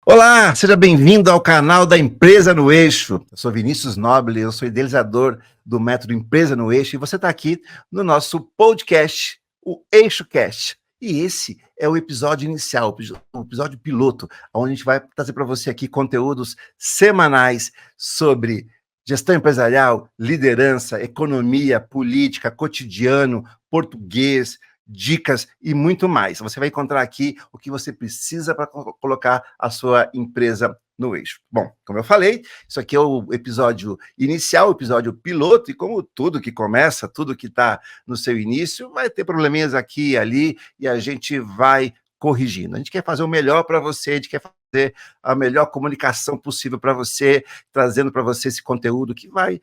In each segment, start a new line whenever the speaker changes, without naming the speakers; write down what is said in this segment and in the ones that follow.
Olá, seja bem-vindo ao canal da Empresa no Eixo. Eu sou Vinícius Noble, eu sou idealizador do método Empresa no Eixo e você está aqui no nosso podcast, o EixoCast. E esse é o episódio inicial, o episódio piloto, onde a gente vai trazer para você aqui conteúdos semanais sobre gestão empresarial, liderança, economia, política, cotidiano, português, dicas e muito mais. Você vai encontrar aqui o que você precisa para colocar a sua empresa no eixo. Bom, como eu falei, isso aqui é o episódio inicial, o episódio piloto, e como tudo que começa, tudo que está no seu início, vai ter probleminhas aqui e ali, e a gente vai corrigindo. A gente quer fazer o melhor para você, a gente quer fazer a melhor comunicação possível para você, trazendo para você esse conteúdo que vai,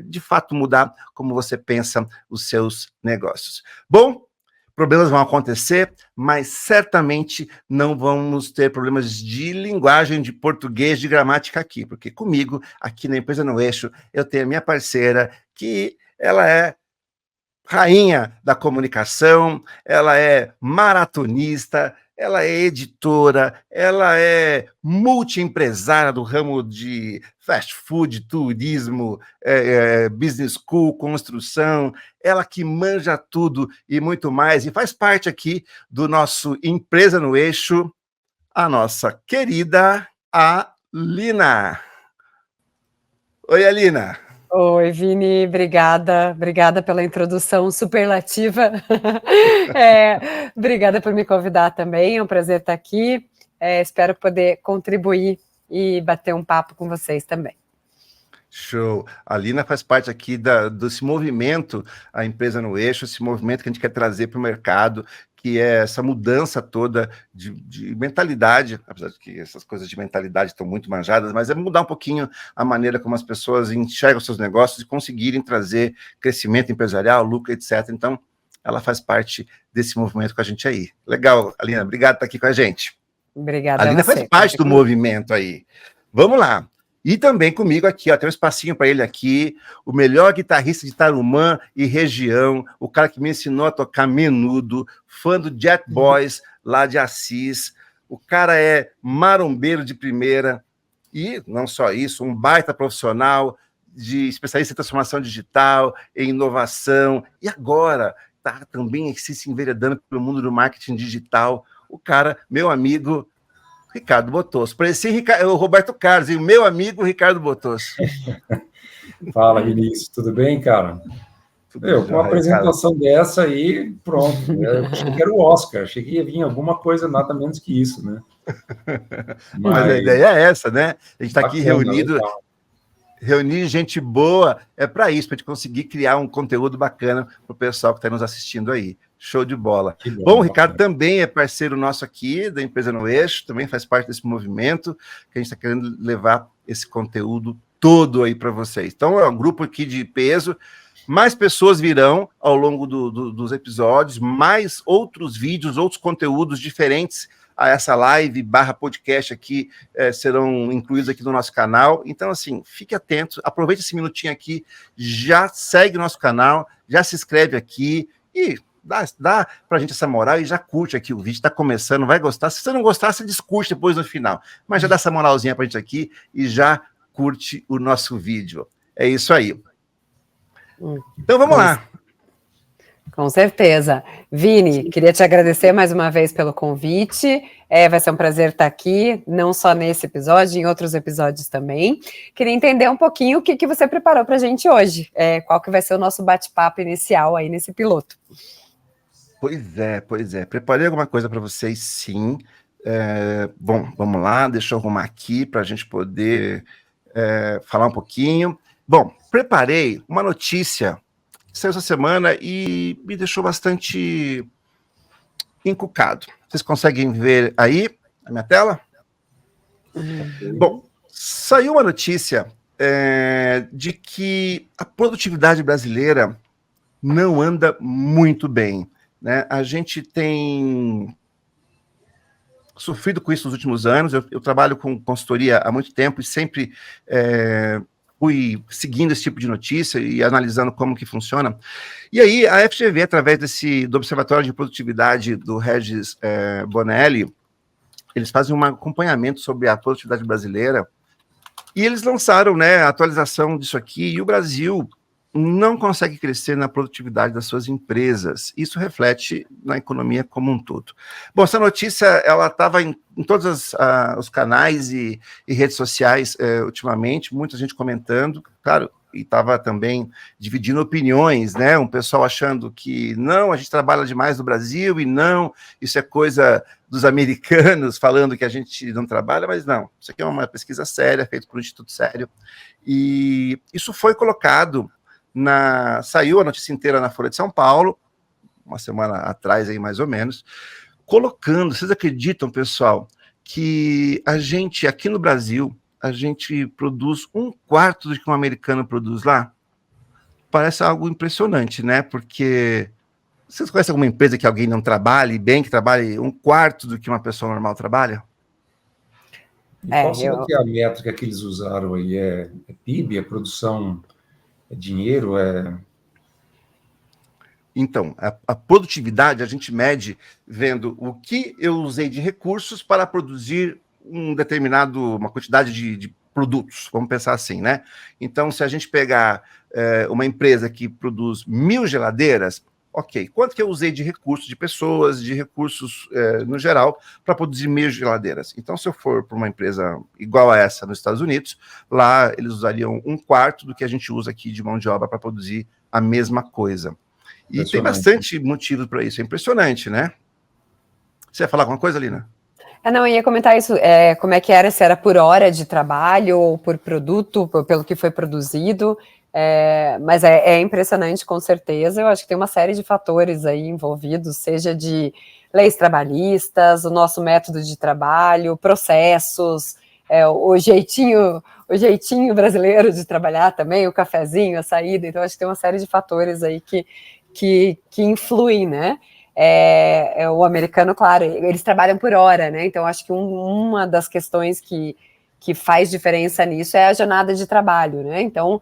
de fato, mudar como você pensa os seus negócios. Bom, problemas vão acontecer, mas certamente não vamos ter problemas de linguagem, de português, de gramática aqui, porque comigo, aqui na Empresa no Eixo, eu tenho a minha parceira, que ela é rainha da comunicação, ela é maratonista, ela é editora, ela é multiempresária do ramo de fast food, turismo, business school, construção, ela que manja tudo e muito mais, e faz parte aqui do nosso Empresa no Eixo, a nossa querida Alina. Oi, Alina.
Oi, Vini, obrigada pela introdução superlativa. Obrigada por me convidar também, é um prazer estar aqui. Espero poder contribuir e bater um papo com vocês também.
Show. A Alina faz parte aqui desse movimento, a Empresa no Eixo, esse movimento que a gente quer trazer para o mercado, que é essa mudança toda de mentalidade, apesar de que essas coisas de mentalidade estão muito manjadas, mas é mudar um pouquinho a maneira como as pessoas enxergam seus negócios e conseguirem trazer crescimento empresarial, lucro, etc. Então, ela faz parte desse movimento com a gente aí. Legal, Alina, obrigado por estar aqui com a gente.
Obrigada
a Alina
a você.
Faz parte do movimento aí. Vamos lá. E também comigo aqui, ó, tem um espacinho para ele aqui, o melhor guitarrista de Tarumã e região, o cara que me ensinou a tocar menudo, fã do Jet Boys, lá de Assis, o cara é marombeiro de primeira, e não só isso, um baita profissional, de especialista em transformação digital, em inovação, e agora está também se enveredando pelo mundo do marketing digital, o cara, meu amigo Ricardo Botos. Parecia o Roberto Carlos, e o meu amigo Ricardo Botos.
Fala, Vinícius, tudo bem, cara? Com uma apresentação dessa aí, pronto. Eu achei que era o Oscar, achei que ia vir alguma coisa nada menos que isso, né?
Mas a ideia é essa, né? A gente está aqui reunido, reunir gente boa, é para isso, para a gente conseguir criar um conteúdo bacana para o pessoal que está nos assistindo aí. Show de bola. Bom, o Ricardo também é parceiro nosso aqui, da Empresa no Eixo, também faz parte desse movimento, que a gente está querendo levar esse conteúdo todo aí para vocês. Então, é um grupo aqui de peso, mais pessoas virão ao longo dos episódios, mais outros vídeos, outros conteúdos diferentes a essa live / podcast aqui serão incluídos aqui no nosso canal. Então, assim, fique atento, aproveite esse minutinho aqui, já segue o nosso canal, já se inscreve aqui e dá pra gente essa moral e já curte aqui o vídeo, tá começando, vai gostar. Se você não gostar, você discute depois no final. Mas já dá essa moralzinha pra gente aqui e já curte o nosso vídeo. É isso aí. Então vamos lá.
Com certeza. Vini, queria te agradecer mais uma vez pelo convite. Vai ser um prazer estar aqui, não só nesse episódio, em outros episódios também. Queria entender um pouquinho o que você preparou para a gente hoje. Qual que vai ser o nosso bate-papo inicial aí nesse piloto?
Pois é. Preparei alguma coisa para vocês, sim. Bom, vamos lá, deixa eu arrumar aqui para a gente poder falar um pouquinho. Bom, preparei uma notícia que saiu essa semana e me deixou bastante encucado. Vocês conseguem ver aí a minha tela? Bom, saiu uma notícia de que a produtividade brasileira não anda muito bem, né? A gente tem sofrido com isso nos últimos anos. Eu trabalho com consultoria há muito tempo e sempre fui seguindo esse tipo de notícia e analisando como que funciona. E aí a FGV, através do Observatório de Produtividade do Regis Bonelli, eles fazem um acompanhamento sobre a produtividade brasileira, e eles lançaram, né, a atualização disso aqui, e o Brasil não consegue crescer na produtividade das suas empresas. Isso reflete na economia como um todo. Bom, essa notícia, ela estava em todos os canais e redes sociais ultimamente, muita gente comentando, claro, e estava também dividindo opiniões, né? Um pessoal achando que não, a gente trabalha demais no Brasil e não, isso é coisa dos americanos falando que a gente não trabalha, mas não, isso aqui é uma pesquisa séria, feita por um instituto sério, e isso foi colocado saiu a notícia inteira na Folha de São Paulo, uma semana atrás aí mais ou menos, colocando, vocês acreditam, pessoal, que a gente, aqui no Brasil, a gente produz 1/4 do que um americano produz lá? Parece algo impressionante, né? Porque vocês conhecem alguma empresa que alguém não trabalhe bem, que trabalhe 1/4 do que uma pessoa normal trabalha?
E qual será que é a métrica que eles usaram aí? É PIB, é produção, é dinheiro,
Então, a produtividade a gente mede vendo o que eu usei de recursos para produzir uma quantidade de produtos, vamos pensar assim, né? Então, se a gente pegar uma empresa que produz 1.000 geladeiras, ok, quanto que eu usei de recursos de pessoas, de recursos no geral, para produzir 1.000 geladeiras? Então, se eu for para uma empresa igual a essa nos Estados Unidos, lá eles usariam 1/4 do que a gente usa aqui de mão de obra para produzir a mesma coisa. E tem bastante motivo para isso, é impressionante, né? Você ia falar alguma coisa, Lina?
Não, eu ia comentar isso, como é que era, se era por hora de trabalho ou por produto, pelo que foi produzido, mas é impressionante, com certeza. Eu acho que tem uma série de fatores aí envolvidos, seja de leis trabalhistas, o nosso método de trabalho, processos, o jeitinho brasileiro de trabalhar também, o cafezinho, a saída. Então, acho que tem uma série de fatores aí que influem, né? O americano, claro, eles trabalham por hora, né? Então, acho que uma das questões que faz diferença nisso é a jornada de trabalho, né? Então,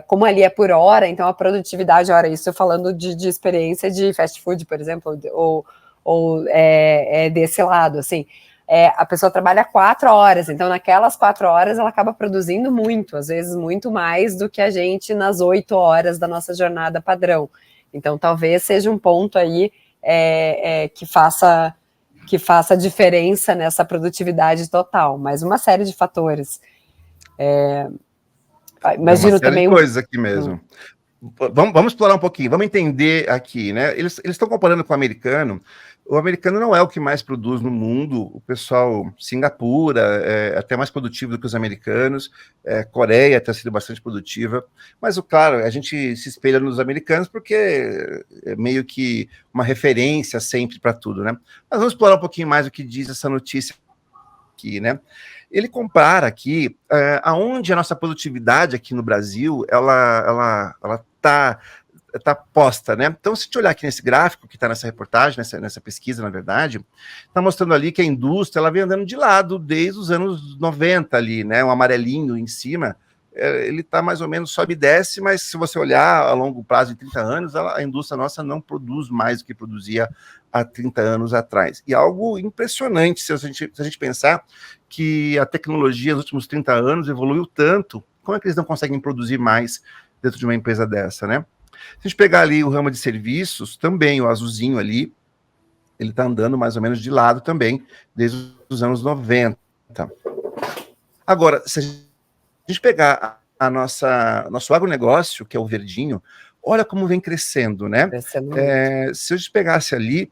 como ali é por hora, então a produtividade, ora, isso eu falando de experiência de fast food, por exemplo, ou desse lado, assim, a pessoa trabalha 4 horas, então naquelas 4 horas ela acaba produzindo muito, às vezes muito mais do que a gente nas 8 horas da nossa jornada padrão. Então, talvez seja um ponto aí que faça diferença nessa produtividade total, mas uma série de fatores. Imagino
uma série
também
de coisas aqui mesmo. Vamos explorar um pouquinho, vamos entender aqui, né? Eles estão comparando com o americano. O americano não é o que mais produz no mundo. O pessoal, Singapura é até mais produtivo do que os americanos. Coreia tem sido bastante produtiva. Mas, claro, a gente se espelha nos americanos porque é meio que uma referência sempre para tudo, né? Mas vamos explorar um pouquinho mais o que diz essa notícia aqui, né? Ele compara aqui aonde a nossa produtividade aqui no Brasil ela está posta, né? Então, se a gente olhar aqui nesse gráfico que está nessa reportagem, nessa pesquisa, na verdade, está mostrando ali que a indústria ela vem andando de lado desde os anos 90 ali, né? Um amarelinho em cima, ele está mais ou menos sobe e desce, mas se você olhar a longo prazo, em 30 anos, a indústria nossa não produz mais do que produzia há 30 anos atrás. E algo impressionante, se a gente pensar que a tecnologia nos últimos 30 anos evoluiu tanto, como é que eles não conseguem produzir mais dentro de uma empresa dessa, né? Se a gente pegar ali o ramo de serviços, também o azulzinho ali, ele está andando mais ou menos de lado também, desde os anos 90. Agora, se a gente pegar nosso agronegócio, que é o verdinho, olha como vem crescendo, né? Se a gente pegasse ali,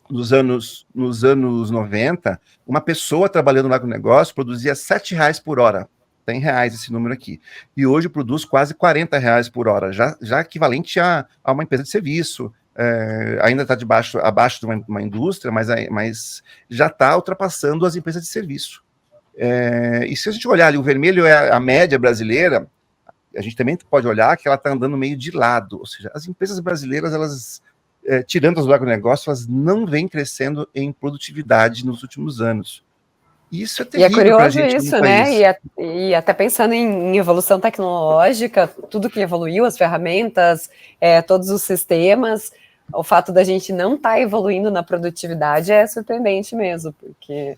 nos anos 90, uma pessoa trabalhando no agronegócio produzia R$7 por hora. Tem reais esse número aqui. E hoje produz quase R$40 por hora, já equivalente a uma empresa de serviço. Ainda está abaixo de uma indústria, mas já está ultrapassando as empresas de serviço. E se a gente olhar ali, o vermelho é a média brasileira, a gente também pode olhar que ela está andando meio de lado. Ou seja, as empresas brasileiras, elas, tirando as do agronegócio, elas não vêm crescendo em produtividade nos últimos anos. Isso é terrível.
E é curioso isso, né? E até pensando em evolução tecnológica, tudo que evoluiu, as ferramentas, todos os sistemas, o fato da gente não estar evoluindo na produtividade é surpreendente mesmo, porque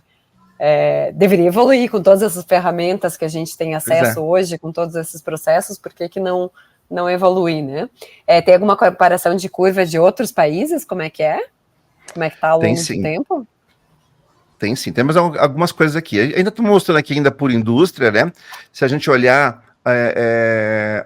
deveria evoluir com todas essas ferramentas que a gente tem acesso hoje, com todos esses processos, por que não evoluir, né? Tem alguma comparação de curva de outros países? Como é que é? Como é que está ao longo do tempo?
Tem sim, temos algumas coisas aqui. Ainda estou mostrando aqui ainda por indústria, né? Se a gente olhar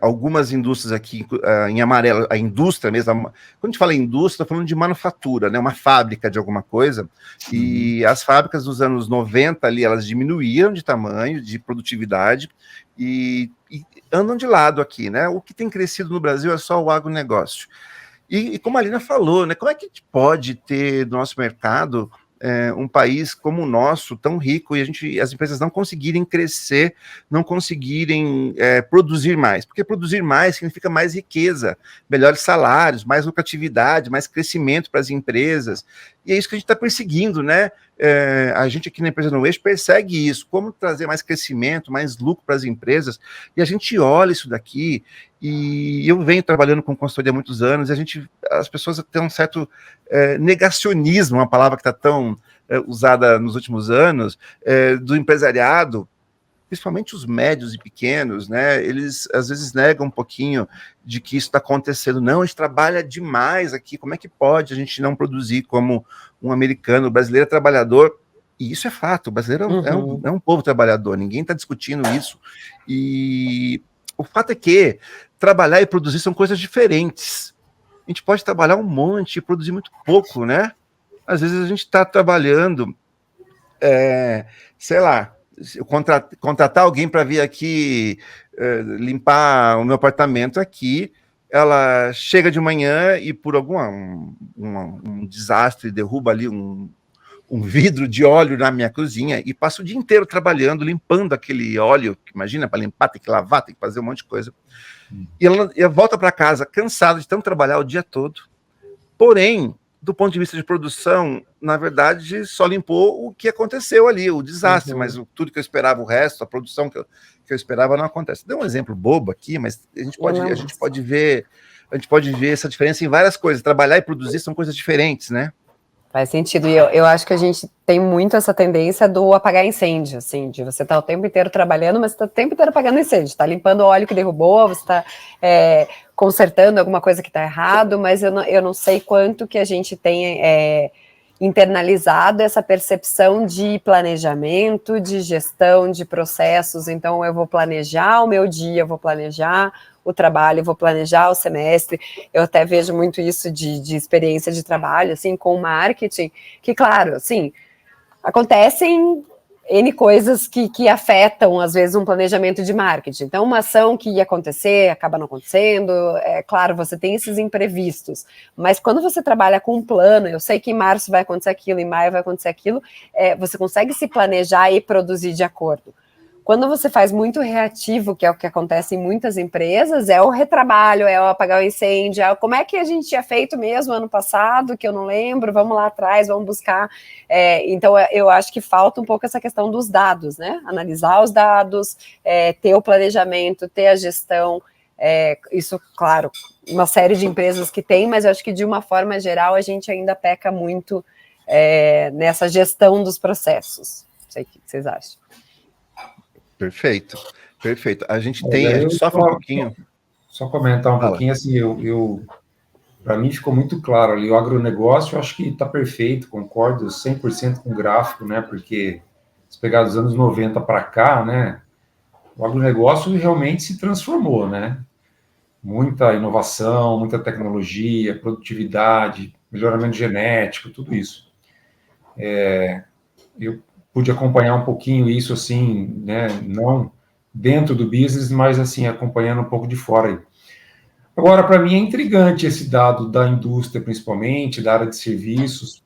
algumas indústrias aqui em amarelo, a indústria mesmo, quando a gente fala em indústria, está falando de manufatura, né? Uma fábrica de alguma coisa, e as fábricas dos anos 90 ali, elas diminuíram de tamanho, de produtividade, e andam de lado aqui, né? O que tem crescido no Brasil é só o agronegócio. E como a Alina falou, né? Como é que a gente pode ter no nosso mercado um país como o nosso, tão rico, e as empresas não conseguirem crescer, não conseguirem produzir mais? Porque produzir mais significa mais riqueza, melhores salários, mais lucratividade, mais crescimento para as empresas, e é isso que a gente está perseguindo, né? A gente aqui na Empresa no Eixo persegue isso, como trazer mais crescimento, mais lucro para as empresas, e a gente olha isso daqui, e eu venho trabalhando com consultoria há muitos anos, e as pessoas têm um certo negacionismo, uma palavra que está tão usada nos últimos anos, do empresariado, principalmente os médios e pequenos, né? Eles às vezes negam um pouquinho de que isso está acontecendo. Não, a gente trabalha demais aqui, como é que pode a gente não produzir como um americano? O brasileiro é trabalhador, e isso é fato, o brasileiro é um povo trabalhador, ninguém está discutindo isso, e o fato é que trabalhar e produzir são coisas diferentes. A gente pode trabalhar um monte e produzir muito pouco, né? Às vezes a gente está trabalhando, sei lá, contratar alguém para vir aqui limpar o meu apartamento aqui, ela chega de manhã e por um desastre derruba ali um vidro de óleo na minha cozinha e passa o dia inteiro trabalhando, limpando aquele óleo. Imagina, para limpar tem que lavar, tem que fazer um monte de coisa. E ela volta para casa cansada de tanto trabalhar o dia todo. Porém, do ponto de vista de produção, na verdade, só limpou o que aconteceu ali, o desastre, mas tudo que eu esperava, o resto, a produção que eu esperava não acontece. Dei um exemplo bobo aqui, mas a gente pode ver essa diferença em várias coisas. Trabalhar e produzir são coisas diferentes, né?
Faz sentido, e eu acho que a gente tem muito essa tendência do apagar incêndio, assim, de você estar o tempo inteiro trabalhando, mas você está o tempo inteiro apagando incêndio, está limpando o óleo que derrubou, você está consertando alguma coisa que está errado, mas eu não sei quanto que a gente tem internalizado essa percepção de planejamento, de gestão, de processos. Então eu vou planejar o meu dia, eu vou planejar o trabalho, eu vou planejar o semestre. Eu até vejo muito isso de experiência de trabalho, assim, com marketing, que, claro, assim, acontecem N coisas que afetam, às vezes, um planejamento de marketing. Então, uma ação que ia acontecer, acaba não acontecendo, claro, você tem esses imprevistos, mas quando você trabalha com um plano, eu sei que em março vai acontecer aquilo, em maio vai acontecer aquilo, você consegue se planejar e produzir de acordo. Quando você faz muito reativo, que é o que acontece em muitas empresas, é o retrabalho, é o apagar o incêndio, como é que a gente tinha feito mesmo ano passado, que eu não lembro, vamos lá atrás, vamos buscar. Então, eu acho que falta um pouco essa questão dos dados, né? Analisar os dados, ter o planejamento, ter a gestão. Isso, claro, uma série de empresas que tem, mas eu acho que de uma forma geral a gente ainda peca muito nessa gestão dos processos. Não sei o que vocês acham.
Perfeito. A gente sofre um pouquinho.
Só comentar um pouquinho, assim, para mim ficou muito claro ali, o agronegócio eu acho que está perfeito, concordo 100% com o gráfico, né, porque se pegar dos anos 90 para cá, né, o agronegócio realmente se transformou, né, muita inovação, muita tecnologia, produtividade, melhoramento genético, tudo isso. Eu pude acompanhar um pouquinho isso, assim, né, não dentro do business, mas, assim, acompanhando um pouco de fora aí. Agora, para mim é intrigante esse dado da indústria, principalmente, da área de serviços,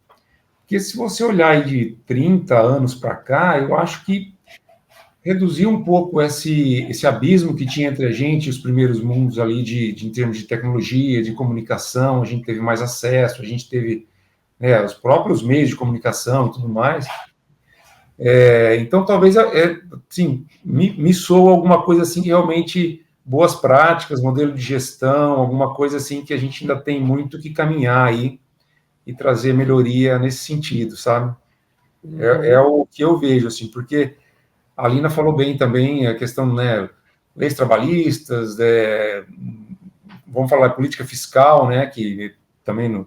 porque se você olhar aí de 30 anos para cá, eu acho que reduziu um pouco esse abismo que tinha entre a gente e os primeiros mundos ali em termos de tecnologia, de comunicação, a gente teve mais acesso, a gente teve os próprios meios de comunicação e tudo mais. Então, talvez, sim, me soa alguma coisa assim, que realmente boas práticas, modelo de gestão, alguma coisa assim que a gente ainda tem muito que caminhar aí e trazer melhoria nesse sentido, sabe? É o que eu vejo, assim, porque a Alina falou bem também a questão, né, leis trabalhistas, vamos falar de política fiscal, né, que também não...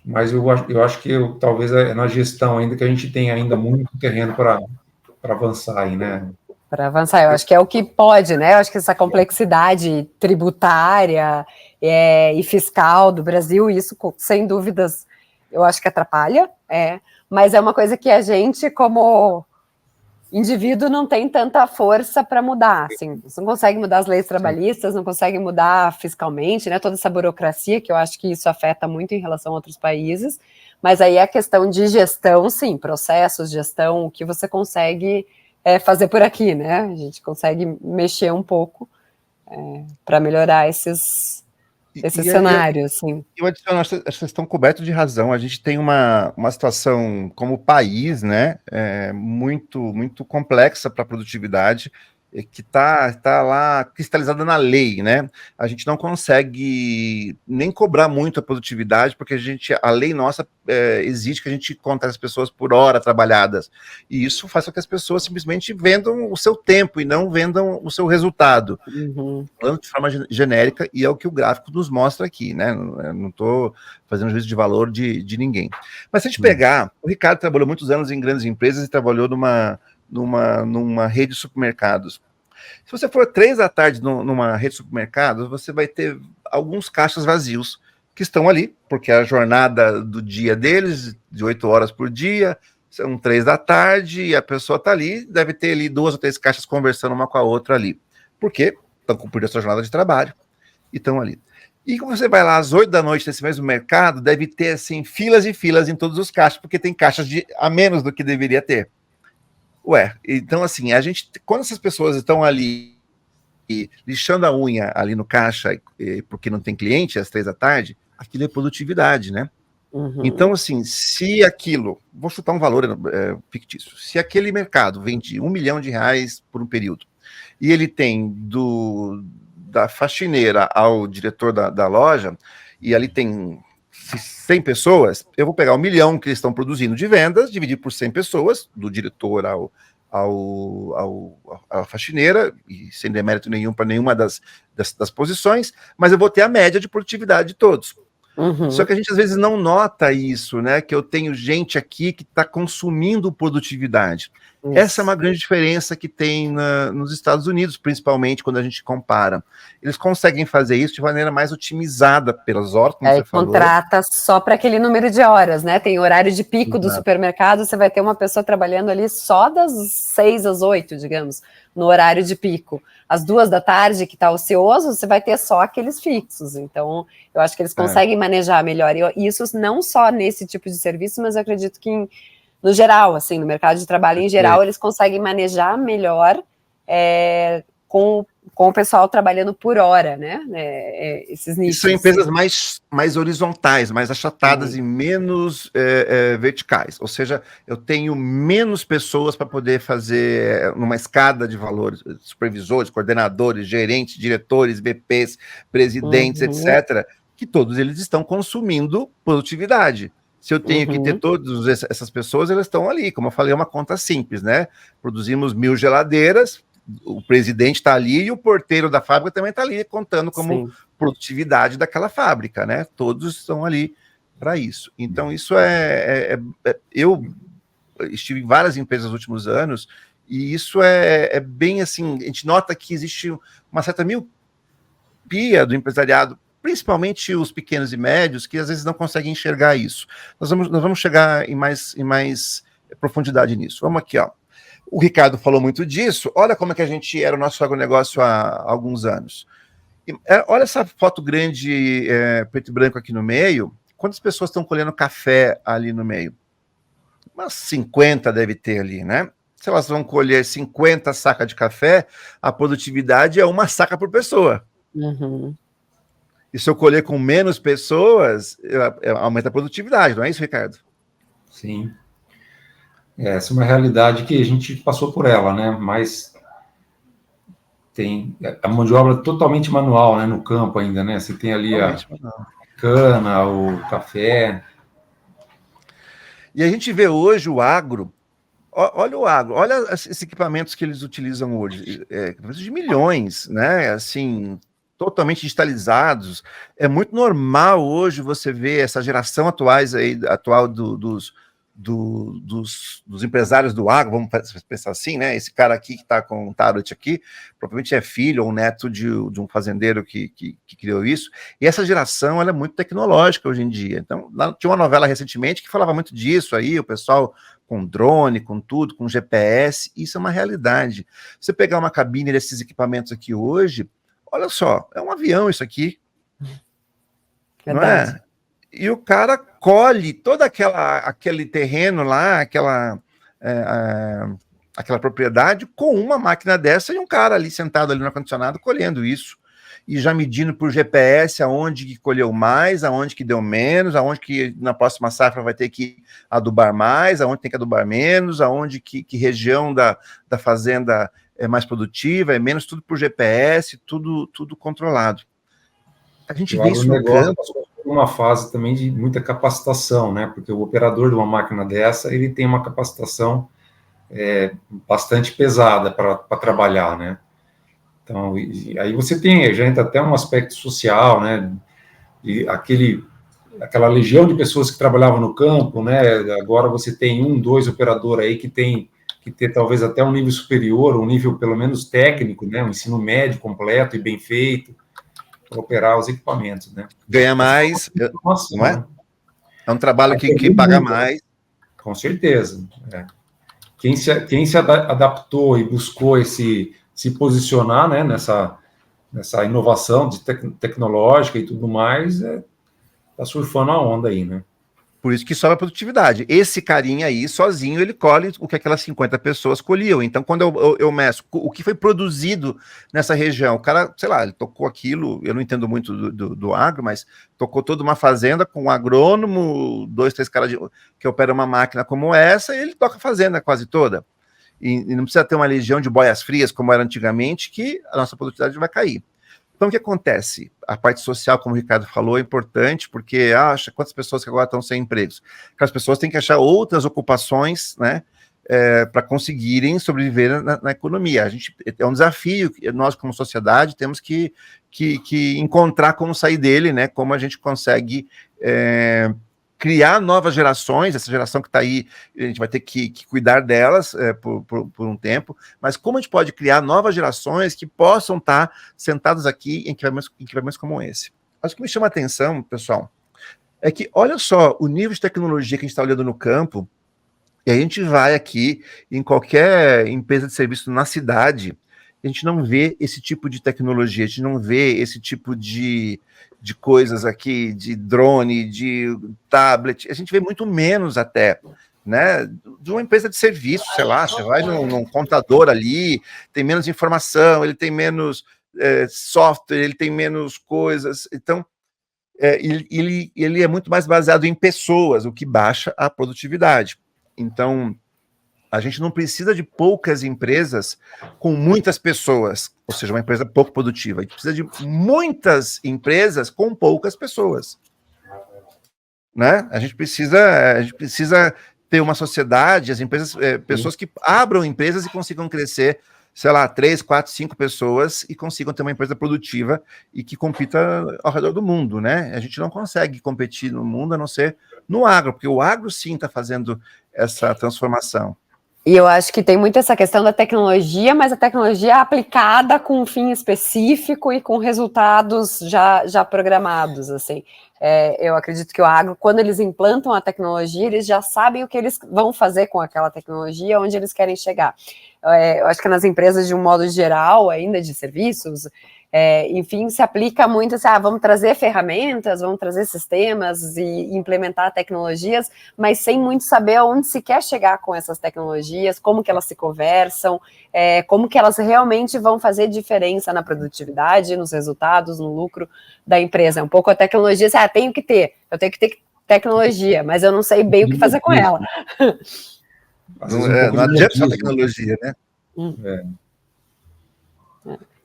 Mas eu acho que talvez é na gestão ainda que a gente tem ainda muito terreno para avançar aí, né?
Para avançar, eu acho que é o que pode, né? Eu acho que essa complexidade tributária e fiscal do Brasil, isso, sem dúvidas, eu acho que atrapalha, mas é uma coisa que a gente, como indivíduo, não tem tanta força para mudar, assim, você não consegue mudar as leis trabalhistas, não consegue mudar fiscalmente, né, toda essa burocracia, que eu acho que isso afeta muito em relação a outros países, mas aí a questão de gestão, sim, processos, gestão, o que você consegue fazer por aqui, né, a gente consegue mexer um pouco para melhorar esses cenários, sim.
Eu adiciono, acho que vocês estão cobertos de razão. A gente tem uma situação como país, né, muito, muito complexa para a produtividade, que está lá cristalizada na lei, né? A gente não consegue nem cobrar muito a produtividade, porque a lei nossa exige que a gente conte as pessoas por hora trabalhadas. E isso faz com que as pessoas simplesmente vendam o seu tempo e não vendam o seu resultado. Falando de forma genérica, e é o que o gráfico nos mostra aqui, né? Eu não estou fazendo juízo de valor de ninguém. Mas se a gente pegar, o Ricardo trabalhou muitos anos em grandes empresas e trabalhou numa rede de supermercados. Se você for 3 da tarde numa rede de supermercados, você vai ter alguns caixas vazios que estão ali, porque a jornada do dia deles, de 8 horas por dia, são 3 da tarde, e a pessoa está ali, deve ter ali 2 ou 3 caixas conversando uma com a outra ali. Por quê? Estão cumprindo a sua jornada de trabalho e estão ali. E quando você vai lá às 8 da noite nesse mesmo mercado, deve ter assim filas e filas em todos os caixas, porque tem caixas a menos do que deveria ter. Então assim, quando essas pessoas estão ali lixando a unha ali no caixa, porque não tem cliente às 3 da tarde, aquilo é produtividade, né? Então, assim, se aquilo, vou chutar um valor fictício, se aquele mercado vende R$1 milhão por um período, e ele tem da faxineira ao diretor da loja, e ali tem 100 pessoas, eu vou pegar R$1 milhão que eles estão produzindo de vendas, dividir por 100 pessoas, do diretor à faxineira, e sem demérito nenhum para nenhuma das posições, mas eu vou ter a média de produtividade de todos. Só que a gente às vezes não nota isso, né? Que eu tenho gente aqui que está consumindo produtividade. Isso. Essa é uma grande diferença que tem nos Estados Unidos, principalmente quando a gente compara. Eles conseguem fazer isso de maneira mais otimizada pelas horas, como você falou.
Contrata só para aquele número de horas, né? Tem horário de pico do supermercado, você vai ter uma pessoa trabalhando ali só das 6 às 8, digamos, no horário de pico. Às 2 da tarde, que está ocioso, você vai ter só aqueles fixos. Então, eu acho que eles conseguem manejar melhor. E isso não só nesse tipo de serviço, mas eu acredito que no geral, assim, no mercado de trabalho em geral, eles conseguem manejar melhor com o pessoal trabalhando por hora, né? Esses nichos.
São empresas mais horizontais, mais achatadas e menos verticais. Ou seja, eu tenho menos pessoas para poder fazer numa escada de valores, supervisores, coordenadores, gerentes, diretores, VPs, presidentes, etc., que todos eles estão consumindo produtividade. Se eu tenho que ter todas essas pessoas, elas estão ali. Como eu falei, é uma conta simples, né? Produzimos 1000 geladeiras, o presidente está ali e o porteiro da fábrica também está ali, contando como produtividade daquela fábrica, né? Todos estão ali para isso. Então, isso eu estive em várias empresas nos últimos anos e isso é bem assim, a gente nota que existe uma certa miopia do empresariado, principalmente os pequenos e médios, que às vezes não conseguem enxergar isso. Nós vamos chegar em mais profundidade nisso. Vamos aqui, ó. O Ricardo falou muito disso. Olha como é que a gente era o nosso agronegócio há alguns anos. Olha essa foto grande, preto e branco aqui no meio. Quantas pessoas estão colhendo café ali no meio? Umas 50 deve ter ali, né? Se elas vão colher 50 sacas de café, a produtividade é 1 saca por pessoa. E se eu colher com menos pessoas, aumenta a produtividade, não é isso, Ricardo?
Sim. Essa é uma realidade que a gente passou por ela, né? Mas tem a mão de obra totalmente manual, né? No campo ainda, né? Você tem ali a cana, o café.
E a gente vê hoje o agro, olha o agro, olha esses equipamentos que eles utilizam hoje, de milhões, né? Assim, totalmente digitalizados. É muito normal hoje você ver essa geração atual dos empresários do agro, vamos pensar assim, né? Esse cara aqui que está com um tablet aqui, provavelmente é filho ou neto de um fazendeiro que criou isso. E essa geração, ela é muito tecnológica hoje em dia. Então, tinha uma novela recentemente que falava muito disso aí, o pessoal com drone, com tudo, com GPS, isso é uma realidade. Você pegar uma cabine desses equipamentos aqui hoje, olha só, é um avião isso aqui,
Verdade.
não é? E o cara colhe todo aquele terreno lá, aquela propriedade com uma máquina dessa e um cara ali sentado ali no ar-condicionado colhendo isso. E já medindo por GPS aonde que colheu mais, aonde que deu menos, aonde que na próxima safra vai ter que adubar mais, aonde tem que adubar menos, aonde que região da fazenda é mais produtiva, é menos, tudo por GPS, tudo controlado. A gente vê isso no campo.
Uma fase também de muita capacitação, né? Porque o operador de uma máquina dessa, ele tem uma capacitação bastante pesada para trabalhar, né? Então, aí você já entra até um aspecto social, né? E aquela legião de pessoas que trabalhavam no campo, né? Agora você tem 2 operadores aí que tem que ter talvez até um nível superior, um nível pelo menos técnico, né? Um ensino médio completo e bem feito, para operar os equipamentos, né?
Ganha mais, não é? É um trabalho que paga mais.
Com certeza. Quem se adaptou e buscou se posicionar, né, nessa inovação tecnológica e tudo mais, está surfando a onda aí, né?
Por isso que sobe a produtividade. Esse carinha aí, sozinho, ele colhe o que aquelas 50 pessoas colhiam. Então, quando eu meço o que foi produzido nessa região, o cara, sei lá, ele tocou aquilo, eu não entendo muito do agro, mas tocou toda uma fazenda com um agrônomo, 2, 3 caras que operam uma máquina como essa, e ele toca a fazenda quase toda. E não precisa ter uma legião de boias frias, como era antigamente, que a nossa produtividade vai cair. Então, o que acontece? A parte social, como o Ricardo falou, é importante, porque acha quantas pessoas que agora estão sem empregos. As pessoas têm que achar outras ocupações, né, para conseguirem sobreviver na economia. É um desafio que nós, como sociedade, temos que encontrar como sair dele, né, como a gente consegue criar novas gerações. Essa geração que está aí, a gente vai ter que cuidar delas por um tempo, mas como a gente pode criar novas gerações que possam estar sentadas aqui em equipamentos como esse? Acho que me chama a atenção, pessoal, é que olha só o nível de tecnologia que a gente está olhando no campo, e a gente vai aqui em qualquer empresa de serviço na cidade, a gente não vê esse tipo de tecnologia, a gente não vê esse tipo de coisas aqui, de drone, de tablet, a gente vê muito menos até, né, de uma empresa de serviço, sei lá, você vai num contador ali, tem menos informação, ele tem menos software, ele tem menos coisas, então ele é muito mais baseado em pessoas, o que baixa a produtividade. Então, a gente não precisa de poucas empresas com muitas pessoas, ou seja, uma empresa pouco produtiva. A gente precisa de muitas empresas com poucas pessoas, né? A gente precisa ter uma sociedade, as empresas, pessoas que abram empresas e consigam crescer, sei lá, 3, 4, 5 pessoas e consigam ter uma empresa produtiva e que compita ao redor do mundo, né? A gente não consegue competir no mundo a não ser no agro, porque o agro sim está fazendo essa transformação.
E eu acho que tem muito essa questão da tecnologia, mas a tecnologia aplicada com um fim específico e com resultados já programados, assim. Eu acredito que o agro, quando eles implantam a tecnologia, eles já sabem o que eles vão fazer com aquela tecnologia, onde eles querem chegar. Eu acho que nas empresas, de um modo geral, ainda de serviços, enfim, se aplica muito assim, vamos trazer ferramentas, vamos trazer sistemas e implementar tecnologias, mas sem muito saber aonde se quer chegar com essas tecnologias, como que elas se conversam, como que elas realmente vão fazer diferença na produtividade, nos resultados, no lucro da empresa. Um pouco a tecnologia, eu tenho que ter tecnologia, mas eu não sei bem o que fazer com ela.
Não adianta só tecnologia, né?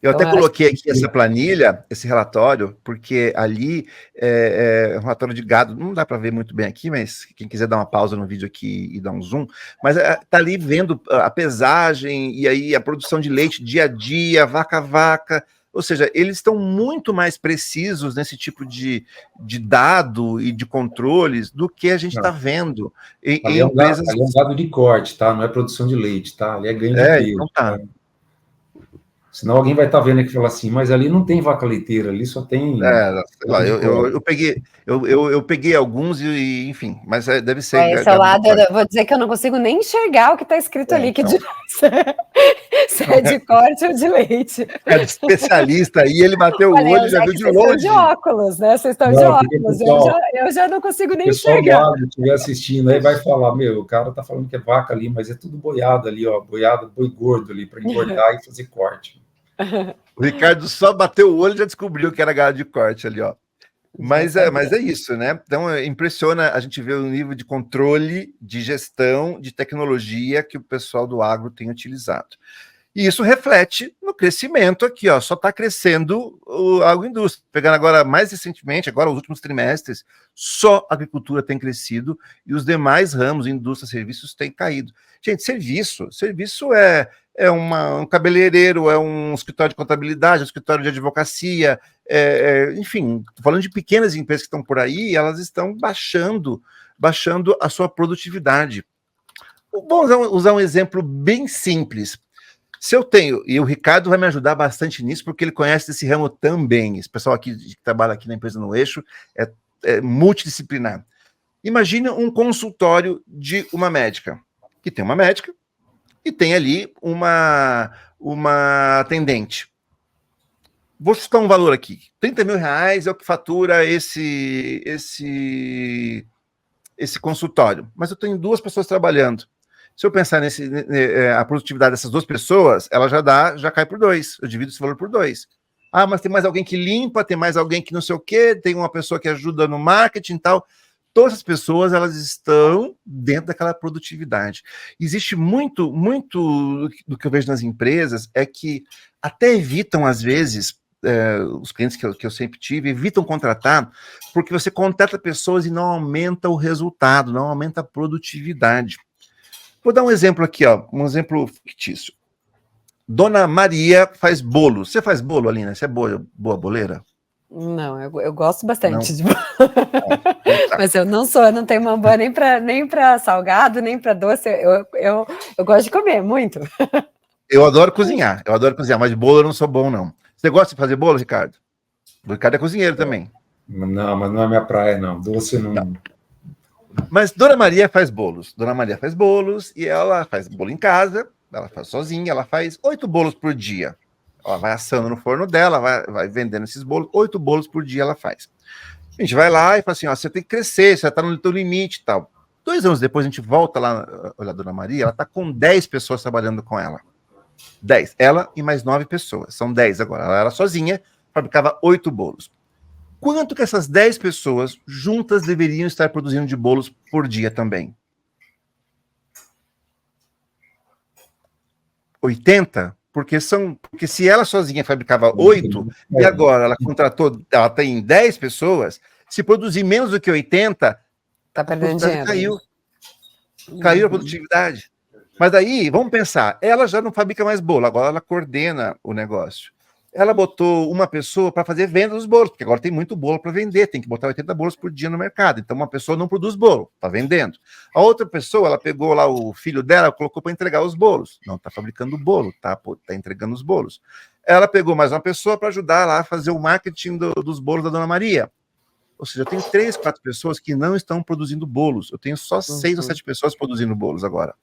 Eu até coloquei aqui essa planilha, esse relatório, porque ali é um relatório de gado, não dá para ver muito bem aqui, mas quem quiser dar uma pausa no vídeo aqui e dar um zoom, mas tá ali vendo a pesagem e aí a produção de leite dia a dia, vaca a vaca, ou seja, eles estão muito mais precisos nesse tipo de dado e de controles do que a gente está vendo em empresas...
Ali é um dado de corte, tá? Não é produção de leite, tá? Ali é ganho de peso.
Então tá.
Tá? Senão alguém vai estar vendo aqui e falar assim, mas ali não tem vaca leiteira, ali só tem...
sei lá, eu peguei alguns e enfim, mas deve ser...
Esse lado, eu vou dizer que eu não consigo nem enxergar o que está escrito ali, que então. Se é de corte ou de leite.
É de especialista aí, ele bateu o olho e já viu de longe.
Vocês estão de óculos, né? Vocês estão de óculos, pessoal, eu já não consigo nem enxergar.
O pessoal que estiver assistindo aí vai falar, o cara tá falando que é vaca ali, mas é tudo boiado ali, ó, boiado, boi gordo ali, para engordar e fazer corte.
O Ricardo só bateu o olho e já descobriu que era gado de corte ali, ó. Mas é isso, né? Então, impressiona a gente ver o nível de controle, de gestão, de tecnologia que o pessoal do agro tem utilizado. E isso reflete no crescimento aqui, ó. Só está crescendo a agroindústria. Pegando agora, mais recentemente, agora os últimos trimestres, só a agricultura tem crescido e os demais ramos, indústria, serviços, têm caído. Gente, serviço é um cabeleireiro, é um escritório de contabilidade, um escritório de advocacia, enfim, tô falando de pequenas empresas que estão por aí, elas estão baixando a sua produtividade. Vamos usar um exemplo bem simples. Se eu tenho, e o Ricardo vai me ajudar bastante nisso, porque ele conhece esse ramo também, esse pessoal aqui que trabalha aqui na empresa no Eixo é multidisciplinar. Imagine um consultório de uma médica, que tem uma médica, e tem ali uma atendente. Vou chutar um valor aqui. 30 mil reais é o que fatura esse consultório. Mas eu tenho 2 pessoas trabalhando. Se eu pensar a produtividade dessas 2 pessoas, ela já cai por 2. Eu divido esse valor por 2. Ah, mas tem mais alguém que limpa, tem mais alguém que não sei o quê, tem uma pessoa que ajuda no marketing e tal. Todas as pessoas, elas estão dentro daquela produtividade. Existe muito do que eu vejo nas empresas, é que até evitam, às vezes, os clientes que eu sempre tive, evitam contratar, porque você contrata pessoas e não aumenta o resultado, não aumenta a produtividade. Vou dar um exemplo aqui, ó, um exemplo fictício. Dona Maria faz bolo. Você faz bolo, Alina? Você é boa boleira?
Não, eu gosto bastante de bolo. Mas eu não tenho uma boa nem para salgado, nem para doce. Eu gosto de comer muito.
Eu adoro cozinhar, mas bolo eu não sou bom, não. Você gosta de fazer bolo, Ricardo? O Ricardo é cozinheiro também.
Não, mas não é minha praia, não. Doce não.
Mas Dona Maria faz bolos. E ela faz bolo em casa, ela faz sozinha, ela faz 8 bolos por dia. Ela vai assando no forno dela, vai vendendo esses bolos, 8 bolos por dia ela faz. A gente vai lá e fala assim, ó, você tem que crescer, você está no teu limite e tal. 2 anos depois a gente volta lá, olha a Dona Maria, ela está com 10 pessoas trabalhando com ela. 10, ela e mais 9 pessoas, são 10 agora. Ela era sozinha, fabricava 8 bolos. Quanto que essas 10 pessoas juntas deveriam estar produzindo de bolos por dia também? 80? Porque se ela sozinha fabricava 8, e agora ela contratou, ela tem 10 pessoas, se produzir menos do que 80,
tá perdendo dinheiro.
Caiu a produtividade. Mas aí, vamos pensar, ela já não fabrica mais bolo, agora ela coordena o negócio. Ela botou uma pessoa para fazer venda dos bolos, porque agora tem muito bolo para vender, tem que botar 80 bolos por dia no mercado. Então, uma pessoa não produz bolo, está vendendo. A outra pessoa, ela pegou lá o filho dela, colocou para entregar os bolos. Não, está fabricando bolo, tá entregando os bolos. Ela pegou mais uma pessoa para ajudar lá a fazer o marketing dos bolos da Dona Maria. Ou seja, eu tenho 3, 4 pessoas que não estão produzindo bolos. Eu tenho só 6 ou 7 pessoas produzindo bolos agora.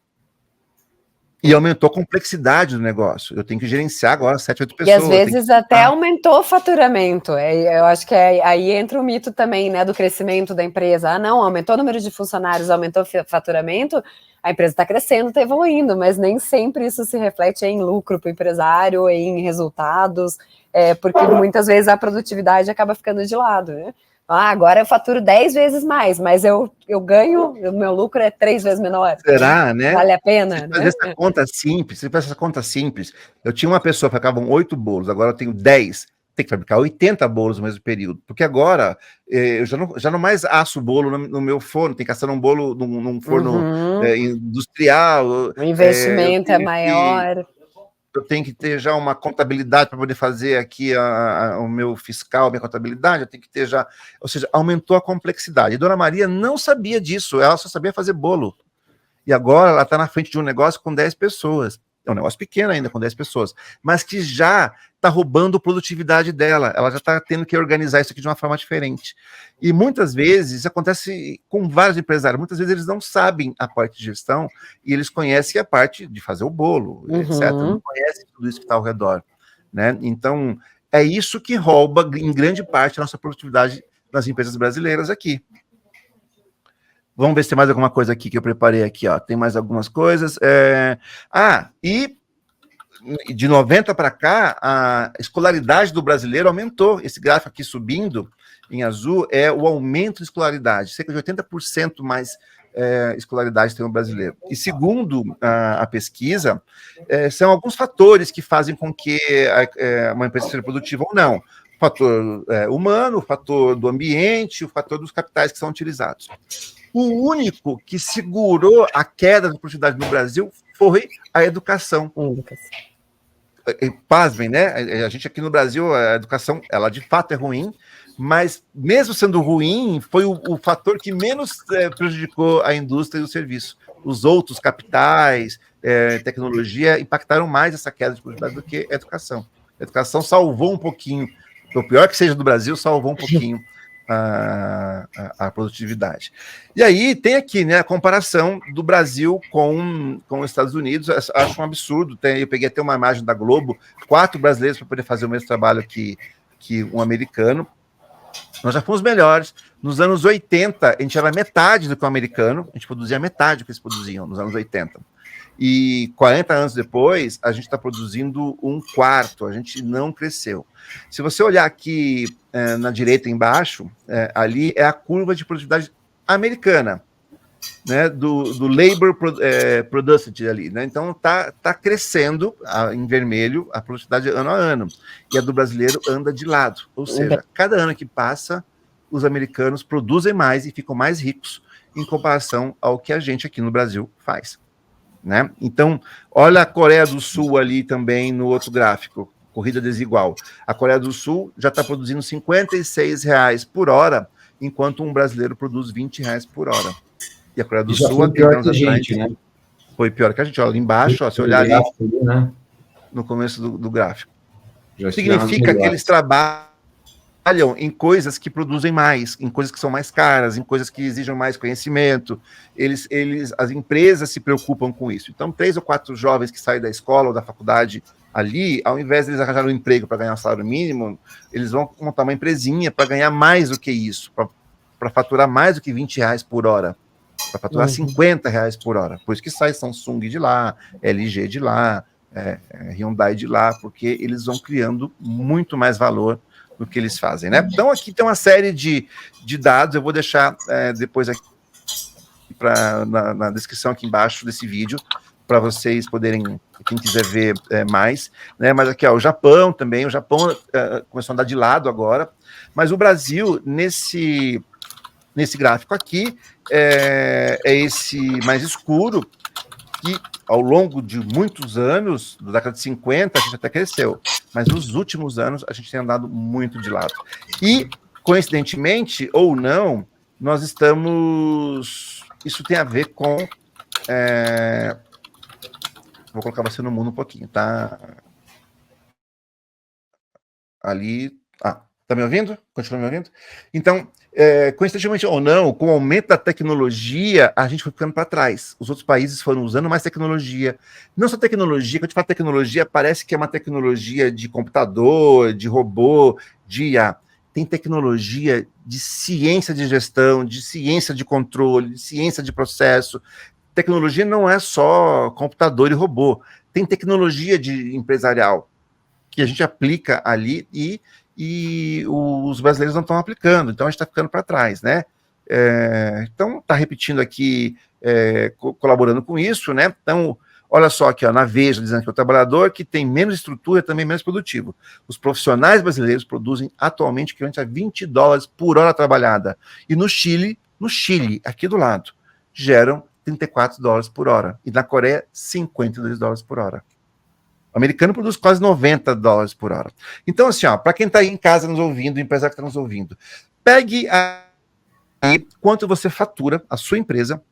E aumentou a complexidade do negócio. Eu tenho que gerenciar agora 7, 8 pessoas.
E às vezes até aumentou o faturamento. Eu acho que aí entra o mito também, né, do crescimento da empresa. Ah, não, aumentou o número de funcionários, aumentou o faturamento, a empresa está crescendo, está evoluindo, mas nem sempre isso se reflete em lucro para o empresário, em resultados, porque muitas vezes a produtividade acaba ficando de lado, né? Agora eu faturo 10 vezes mais, mas eu ganho, o meu lucro é 3 vezes menor.
Será, né?
Vale a pena,
Você
né?
fazer essa conta simples, você faz essa conta simples. Eu tinha uma pessoa que fabricavam 8 bolos, agora eu tenho 10. Tem que fabricar 80 bolos no mesmo período. Porque agora eu já não mais asso o bolo no meu forno, tem que assar um bolo num forno industrial.
O investimento é maior.
Eu tenho que ter já uma contabilidade para poder fazer aqui o meu fiscal, minha contabilidade, eu tenho que ter já... Ou seja, aumentou a complexidade. E Dona Maria não sabia disso, ela só sabia fazer bolo. E agora ela está na frente de um negócio com 10 pessoas. É um negócio pequeno ainda, com 10 pessoas, mas que já está roubando produtividade dela. Ela já está tendo que organizar isso aqui de uma forma diferente. E muitas vezes, isso acontece com vários empresários, muitas vezes eles não sabem a parte de gestão e eles conhecem a parte de fazer o bolo, etc. Não conhecem tudo isso que está ao redor, né? Então, é isso que rouba, em grande parte, a nossa produtividade nas empresas brasileiras aqui. Vamos ver se tem mais alguma coisa aqui que eu preparei aqui, ó. Tem mais algumas coisas. E de 90 para cá, a escolaridade do brasileiro aumentou. Esse gráfico aqui subindo, em azul, é o aumento de escolaridade. Cerca de 80% mais escolaridade tem o brasileiro. E segundo a pesquisa, são alguns fatores que fazem com que uma empresa seja produtiva ou não. O fator humano, o fator do ambiente, o fator dos capitais que são utilizados. O único que segurou a queda da produtividade no Brasil foi a educação. Pasmem, né? A gente aqui no Brasil, a educação, ela de fato é ruim, mas mesmo sendo ruim, foi o fator que menos prejudicou a indústria e o serviço. Os outros capitais, tecnologia, impactaram mais essa queda de produtividade do que a educação. A educação salvou um pouquinho, o pior que seja do Brasil, salvou um pouquinho a produtividade. E aí tem aqui, né, a comparação do Brasil com os Estados Unidos. Acho um absurdo. Eu peguei até uma imagem da Globo, 4 brasileiros para poder fazer o mesmo trabalho que um americano. Nós já fomos melhores. Nos anos 80, a gente era metade do que o americano, a gente produzia metade do que eles produziam nos anos 80. E 40 anos depois, a gente está produzindo 1/4, a gente não cresceu. Se você olhar aqui na direita embaixo, ali é a curva de produtividade americana, né, do labor productivity ali, né? Então tá crescendo em vermelho a produtividade ano a ano, e a do brasileiro anda de lado, ou seja, cada ano que passa, os americanos produzem mais e ficam mais ricos em comparação ao que a gente aqui no Brasil faz, né? Então, olha a Coreia do Sul ali também no outro gráfico, corrida desigual. A Coreia do Sul já está produzindo R$56 por hora, enquanto um brasileiro produz R$20 por hora. E a Coreia do Sul, há 30 anos atrás, né? Foi pior que a gente. Olha, ali embaixo, ó, se olhar ali, né? No começo do gráfico. Significa que eles trabalham em coisas que produzem mais, em coisas que são mais caras, em coisas que exigem mais conhecimento. As empresas se preocupam com isso. Então, 3 ou 4 jovens que saem da escola ou da faculdade ali, ao invés de eles arranjarem um emprego para ganhar um salário mínimo, eles vão montar uma empresinha para ganhar mais do que isso, para faturar mais do que R$20 por hora, para faturar R$50 por hora. Por isso que sai Samsung de lá, LG de lá, Hyundai de lá, porque eles vão criando muito mais valor do que eles fazem, né? Então, aqui tem uma série de dados, eu vou deixar depois aqui na descrição aqui embaixo desse vídeo, para vocês poderem, quem quiser ver mais, né? Mas aqui, ó, o Japão também, o Japão começou a andar de lado agora, mas o Brasil, nesse gráfico aqui, é esse mais escuro, que ao longo de muitos anos, da década de 50, a gente até cresceu, mas nos últimos anos a gente tem andado muito de lado. E, coincidentemente, ou não, nós estamos... Isso tem a ver com... Vou colocar você no mundo um pouquinho, tá? Ali... Tá me ouvindo? Continua me ouvindo? Então, coincidentemente ou não, com o aumento da tecnologia, a gente foi ficando para trás. Os outros países foram usando mais tecnologia. Não só tecnologia, quando a gente fala tecnologia, parece que é uma tecnologia de computador, de robô, de IA. Tem tecnologia de ciência de gestão, de ciência de controle, de ciência de processo. Tecnologia não é só computador e robô. Tem tecnologia de empresarial que a gente aplica ali e e os brasileiros não estão aplicando, então a gente está ficando para trás, né? Então, está repetindo aqui, colaborando com isso, né? Então, olha só aqui, ó, na Veja, dizendo que o trabalhador que tem menos estrutura é também menos produtivo. Os profissionais brasileiros produzem atualmente equivalente a $20 por hora trabalhada. E no Chile, aqui do lado, geram $34 por hora. E na Coreia, $52 por hora. O americano produz quase $90 por hora. Então, assim, ó, para quem está aí em casa nos ouvindo, o empresário que está nos ouvindo, pegue aí quanto você fatura a sua empresa,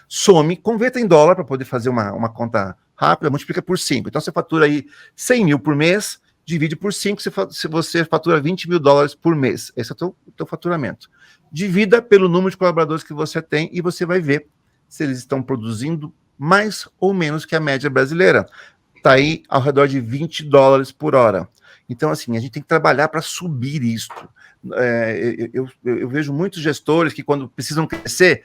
some, converta em dólar para poder fazer uma conta rápida, multiplica por 5. Então, você fatura aí 100 mil por mês, divide por 5, se você fatura $20 mil por mês. Esse é o teu faturamento. Divida pelo número de colaboradores que você tem e você vai ver se eles estão produzindo mais ou menos que a média brasileira. Está aí ao redor de $20 por hora. Então, assim, a gente tem que trabalhar para subir isto. Eu vejo muitos gestores que, quando precisam crescer,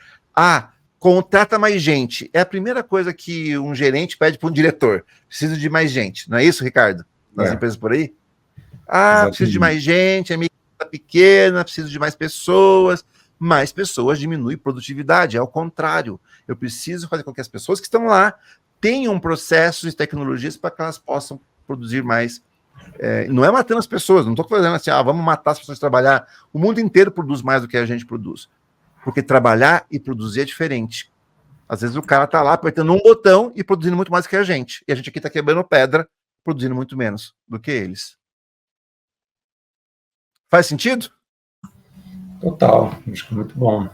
contrata mais gente. É a primeira coisa que um gerente pede para um diretor. Preciso de mais gente. Não é isso, Ricardo? Nas empresas por aí? Preciso de mais gente, a minha equipe está pequena, preciso de mais pessoas. Mais pessoas diminui produtividade. É ao contrário. Eu preciso fazer com que as pessoas que estão lá tenham processos e tecnologias para que elas possam produzir mais. Não é matando as pessoas, não estou fazendo assim, vamos matar as pessoas de trabalhar. O mundo inteiro produz mais do que a gente produz. Porque trabalhar e produzir é diferente. Às vezes o cara está lá apertando um botão e produzindo muito mais do que a gente. E a gente aqui está quebrando pedra, produzindo muito menos do que eles. Faz sentido?
Total, acho que é muito bom.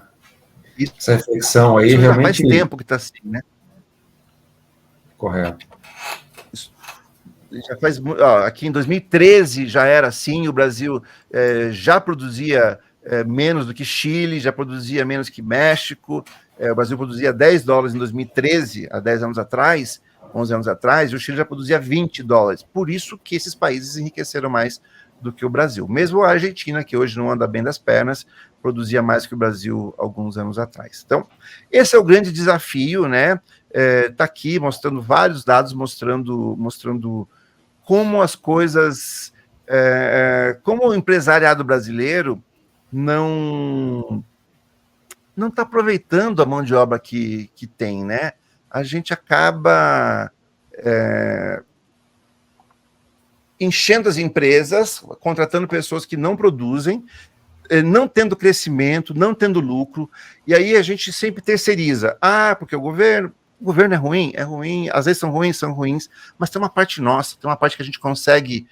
Essa
reflexão aí
isso
realmente...
já faz tempo que está assim, né?
Correto.
Isso já faz, aqui em 2013 já era assim, o Brasil já produzia menos do que Chile, já produzia menos que México, o Brasil produzia $10 em 2013, há 10 anos atrás, 11 anos atrás, e o Chile já produzia $20. Por isso que esses países enriqueceram mais do que o Brasil. Mesmo a Argentina, que hoje não anda bem das pernas, produzia mais que o Brasil alguns anos atrás. Então, esse é o grande desafio, né? Está aqui mostrando vários dados, mostrando como as coisas, como o empresariado brasileiro não está aproveitando a mão de obra que tem, né? A gente acaba enchendo as empresas, contratando pessoas que não produzem, não tendo crescimento, não tendo lucro, e aí a gente sempre terceiriza. Porque o governo é ruim, às vezes são ruins, mas tem uma parte nossa, tem uma parte que a gente consegue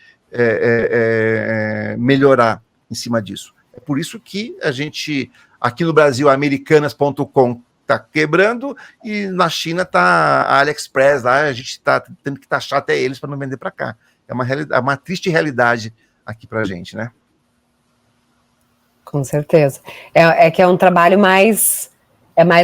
melhorar em cima disso. É por isso que a gente, aqui no Brasil, Americanas.com está quebrando, e na China está a AliExpress, lá a gente está tendo que taxar até eles para não vender para cá. É uma triste realidade aqui para a gente, né?
Com certeza. É que é um trabalho mais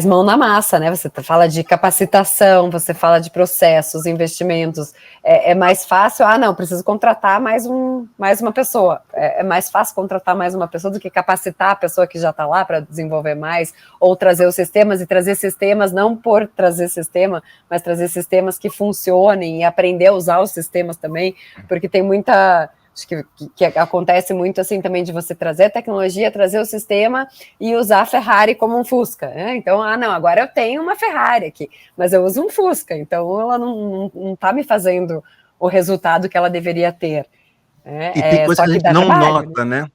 mão na massa, né? Você fala de capacitação, você fala de processos, investimentos. É mais fácil, não, preciso contratar mais uma pessoa. É mais fácil contratar mais uma pessoa do que capacitar a pessoa que já está lá para desenvolver mais, ou trazer os sistemas, e trazer sistemas, não por trazer sistema, mas trazer sistemas que funcionem e aprender a usar os sistemas também, porque tem muita... Acho que acontece muito assim também, de você trazer a tecnologia, trazer o sistema e usar a Ferrari como um Fusca, né? Então, não, agora eu tenho uma Ferrari aqui, mas eu uso um Fusca, então ela não está me fazendo o resultado que ela deveria ter.
E tem coisas que a gente não nota, né?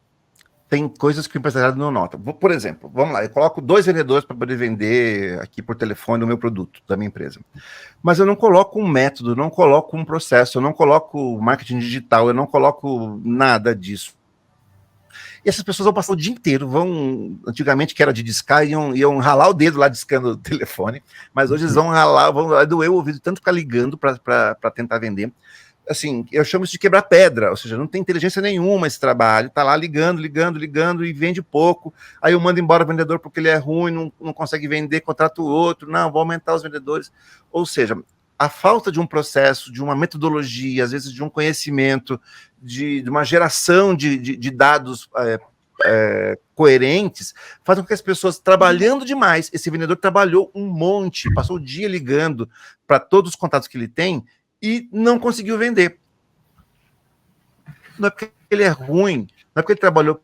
Tem coisas que o empresariado não nota. Por exemplo, vamos lá, eu coloco 2 vendedores para poder vender aqui por telefone o meu produto da minha empresa. Mas eu não coloco um método, não coloco um processo, eu não coloco marketing digital, eu não coloco nada disso. E essas pessoas vão passar o dia inteiro, antigamente que era de discar, iam ralar o dedo lá discando o telefone, mas hoje eles vão doer o ouvido, tanto ficar ligando para tentar vender. Assim, eu chamo isso de quebrar pedra, ou seja, não tem inteligência nenhuma esse trabalho, tá lá ligando e vende pouco, aí eu mando embora o vendedor porque ele é ruim, não consegue vender, contrato o outro, não, vou aumentar os vendedores, ou seja, a falta de um processo, de uma metodologia, às vezes de um conhecimento, de uma geração de dados coerentes, faz com que as pessoas, trabalhando demais, esse vendedor trabalhou um monte, passou o dia ligando para todos os contatos que ele tem, e não conseguiu vender. Não é porque ele é ruim, não é porque ele trabalhou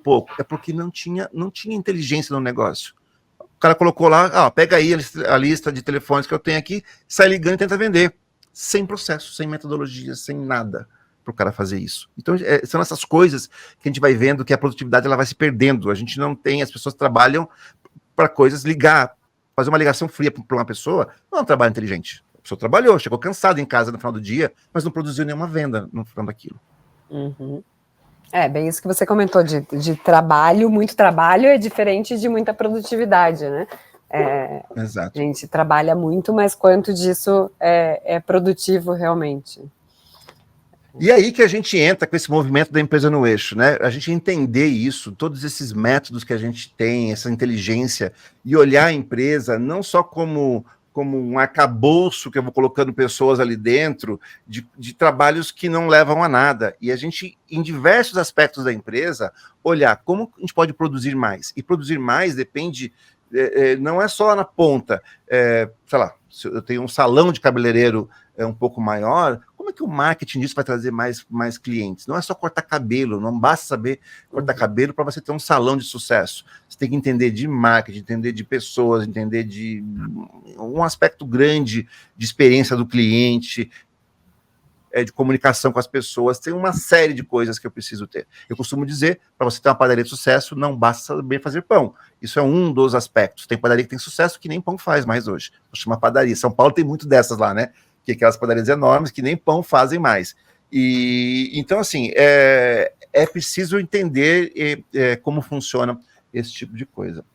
pouco, é porque não tinha inteligência no negócio. O cara colocou lá, pega aí a lista de telefones que eu tenho aqui, sai ligando e tenta vender. Sem processo, sem metodologia, sem nada para o cara fazer isso. Então, são essas coisas que a gente vai vendo que a produtividade ela vai se perdendo. A gente não tem, as pessoas trabalham para coisas, fazer uma ligação fria para uma pessoa, não é um trabalho inteligente. A pessoa trabalhou, chegou cansada em casa no final do dia, mas não produziu nenhuma venda no final daquilo.
Uhum. Bem isso que você comentou, de trabalho, muito trabalho é diferente de muita produtividade, né?
Exato.
A gente trabalha muito, mas quanto disso é produtivo realmente.
E aí que a gente entra com esse movimento da empresa no eixo, né? A gente entender isso, todos esses métodos que a gente tem, essa inteligência, e olhar a empresa não só como um arcabouço que eu vou colocando pessoas ali dentro, de trabalhos que não levam a nada. E a gente, em diversos aspectos da empresa, olhar como a gente pode produzir mais. E produzir mais depende, não é só na ponta. Sei lá, se eu tenho um salão de cabeleireiro um pouco maior, como é que o marketing disso vai trazer mais clientes? Não é só cortar cabelo, não basta saber cortar cabelo para você ter um salão de sucesso. Você tem que entender de marketing, entender de pessoas, entender de um aspecto grande de experiência do cliente, de comunicação com as pessoas. Tem uma série de coisas que eu preciso ter. Eu costumo dizer, para você ter uma padaria de sucesso, não basta saber fazer pão. Isso é um dos aspectos. Tem padaria que tem sucesso que nem pão faz mais hoje. Chama padaria. São Paulo tem muito dessas lá, né? Que aquelas padarias enormes que nem pão fazem mais. E então, assim, é preciso entender como funciona esse tipo de coisa.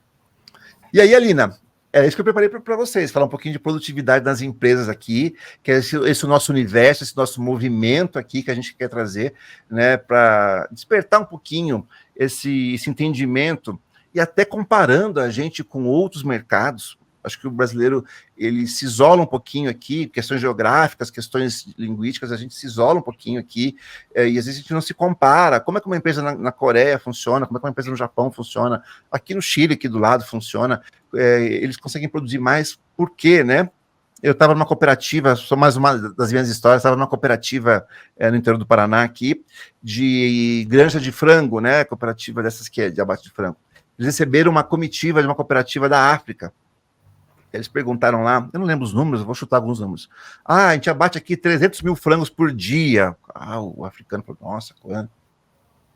E aí, Alina, é isso que eu preparei para vocês, falar um pouquinho de produtividade das empresas aqui, que é esse nosso universo, esse nosso movimento aqui que a gente quer trazer, né, para despertar um pouquinho esse entendimento e até comparando a gente com outros mercados. Acho que o brasileiro, ele se isola um pouquinho aqui, questões geográficas, questões linguísticas, a gente se isola um pouquinho aqui, e às vezes a gente não se compara. Como é que uma empresa na Coreia funciona? Como é que uma empresa no Japão funciona? Aqui no Chile, aqui do lado, funciona. Eles conseguem produzir mais, por quê, né? Eu estava numa cooperativa, só mais uma das minhas histórias, estava numa cooperativa no interior do Paraná aqui, de granja de frango, né? Cooperativa dessas que é de abate de frango. Eles receberam uma comitiva de uma cooperativa da África. Eles perguntaram lá, eu não lembro os números, eu vou chutar alguns números. A gente abate aqui 300 mil frangos por dia. O africano falou, nossa, quanto?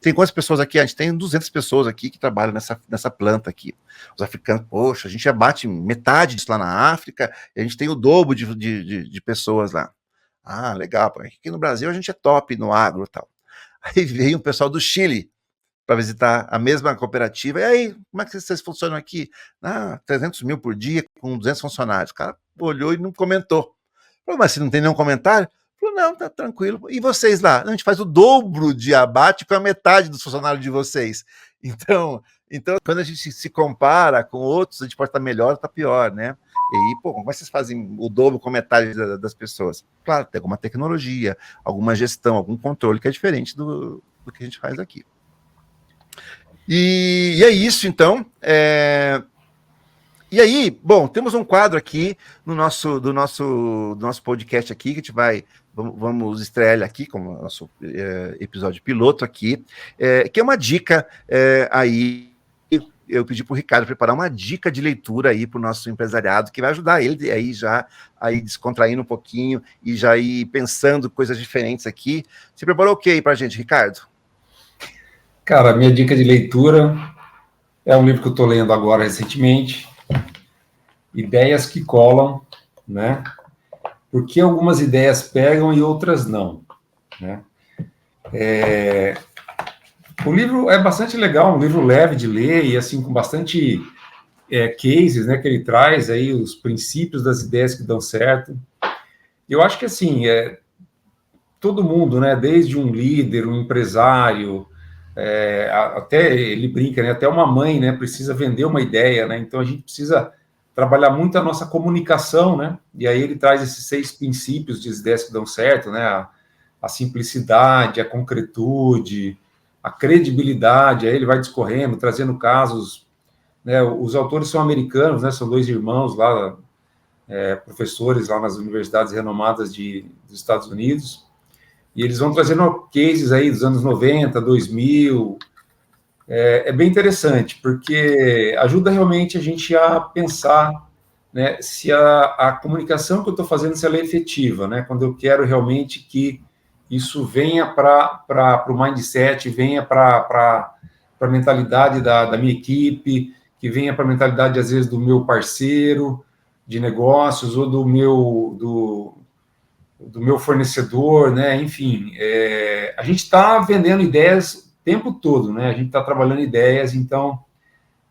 Tem quantas pessoas aqui? A gente tem 200 pessoas aqui que trabalham nessa planta aqui. Os africanos, poxa, a gente abate metade disso lá na África, e a gente tem o dobro de pessoas lá. Legal, porque aqui no Brasil a gente é top no agro e tal. Aí veio um pessoal do Chile para visitar a mesma cooperativa. E aí, como é que vocês funcionam aqui? 300 mil por dia, com 200 funcionários. O cara olhou e não comentou. Falou, mas se não tem nenhum comentário? Falou, não, tá tranquilo. E vocês lá? Não, a gente faz o dobro de abate com a metade dos funcionários de vocês. Então, quando a gente se compara com outros, a gente pode estar melhor ou estar pior, né? E aí, como vocês fazem o dobro com metade das pessoas? Claro, tem alguma tecnologia, alguma gestão, algum controle que é diferente do que a gente faz aqui. E é isso, então. E aí, bom, temos um quadro aqui do nosso podcast aqui, que a gente vamos estrear ele aqui, como nosso episódio piloto aqui, que é uma dica aí. Eu pedi para o Ricardo preparar uma dica de leitura aí para o nosso empresariado, que vai ajudar ele aí já aí descontraindo um pouquinho e já ir pensando coisas diferentes aqui. Você preparou o que aí para a gente, Ricardo?
Cara, minha dica de leitura é um livro que eu estou lendo agora recentemente, Ideias que Colam, né? Porque algumas ideias pegam e outras não, né? O livro é bastante legal, um livro leve de ler e assim com bastante cases, né? Que ele traz aí os princípios das ideias que dão certo. Eu acho que assim todo mundo, né? Desde um líder, um empresário até ele brinca, né? Até uma mãe, né? Precisa vender uma ideia, né? Então a gente precisa trabalhar muito a nossa comunicação, né? E aí ele traz esses 6 princípios de ideias que dão certo, né? A simplicidade, a concretude, a credibilidade. Aí ele vai discorrendo, trazendo casos, né? Os autores são americanos, né? São 2 irmãos lá, professores lá nas universidades renomadas dos Estados Unidos. E eles vão trazendo cases aí dos anos 90, 2000. É bem interessante, porque ajuda realmente a gente a pensar, né, se a comunicação que eu estou fazendo, se ela é efetiva, né? Quando eu quero realmente que isso venha para o mindset, venha para a mentalidade da minha equipe, que venha para a mentalidade, às vezes, do meu parceiro de negócios ou do meu fornecedor, né? Enfim, a gente está vendendo ideias o tempo todo, né? A gente está trabalhando ideias, então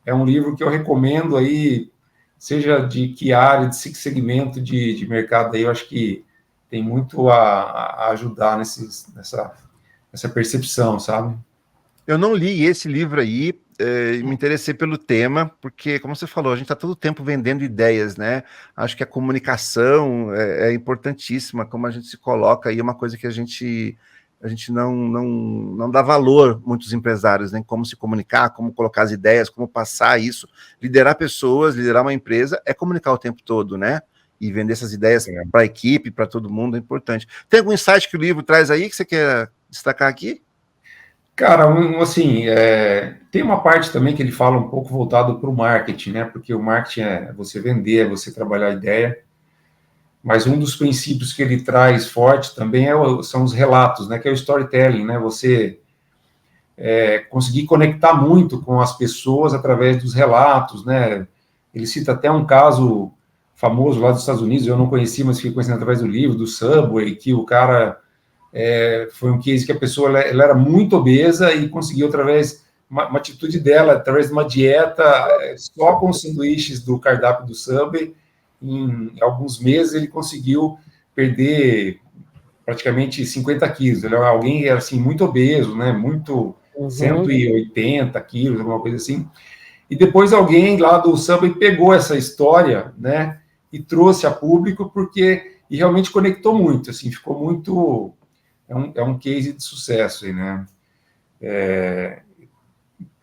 é um livro que eu recomendo aí, seja de que área, de que segmento de mercado aí, eu acho que tem muito a ajudar nessa percepção, sabe?
Eu não li esse livro aí, me interessei pelo tema, porque, como você falou, a gente está todo o tempo vendendo ideias, né? Acho que a comunicação é importantíssima, como a gente se coloca aí, é uma coisa que a gente não dá valor, muitos empresários, né? Como se comunicar, como colocar as ideias, como passar isso. Liderar pessoas, liderar uma empresa, é comunicar o tempo todo, né? E vender essas ideias para a equipe, para todo mundo, é importante. Tem algum insight que o livro traz aí que você quer destacar aqui?
Cara, assim, tem uma parte também que ele fala um pouco voltado para o marketing, né? Porque o marketing é você vender, é você trabalhar a ideia. Mas um dos princípios que ele traz forte também são os relatos, né? Que é o storytelling, né? Você conseguir conectar muito com as pessoas através dos relatos, né? Ele cita até um caso famoso lá dos Estados Unidos, eu não conheci, mas fiquei conhecendo através do livro, do Subway, que o cara... foi um case que a pessoa ela era muito obesa e conseguiu, através uma atitude dela, através de uma dieta, só com os sanduíches do cardápio do Subway, em alguns meses ele conseguiu perder praticamente 50 quilos. Ele era alguém assim, muito obeso, né? Muito 180 quilos, alguma coisa assim. E depois alguém lá do Subway pegou essa história, né? E trouxe a público, e realmente conectou muito, assim, ficou muito... É um case de sucesso aí, né?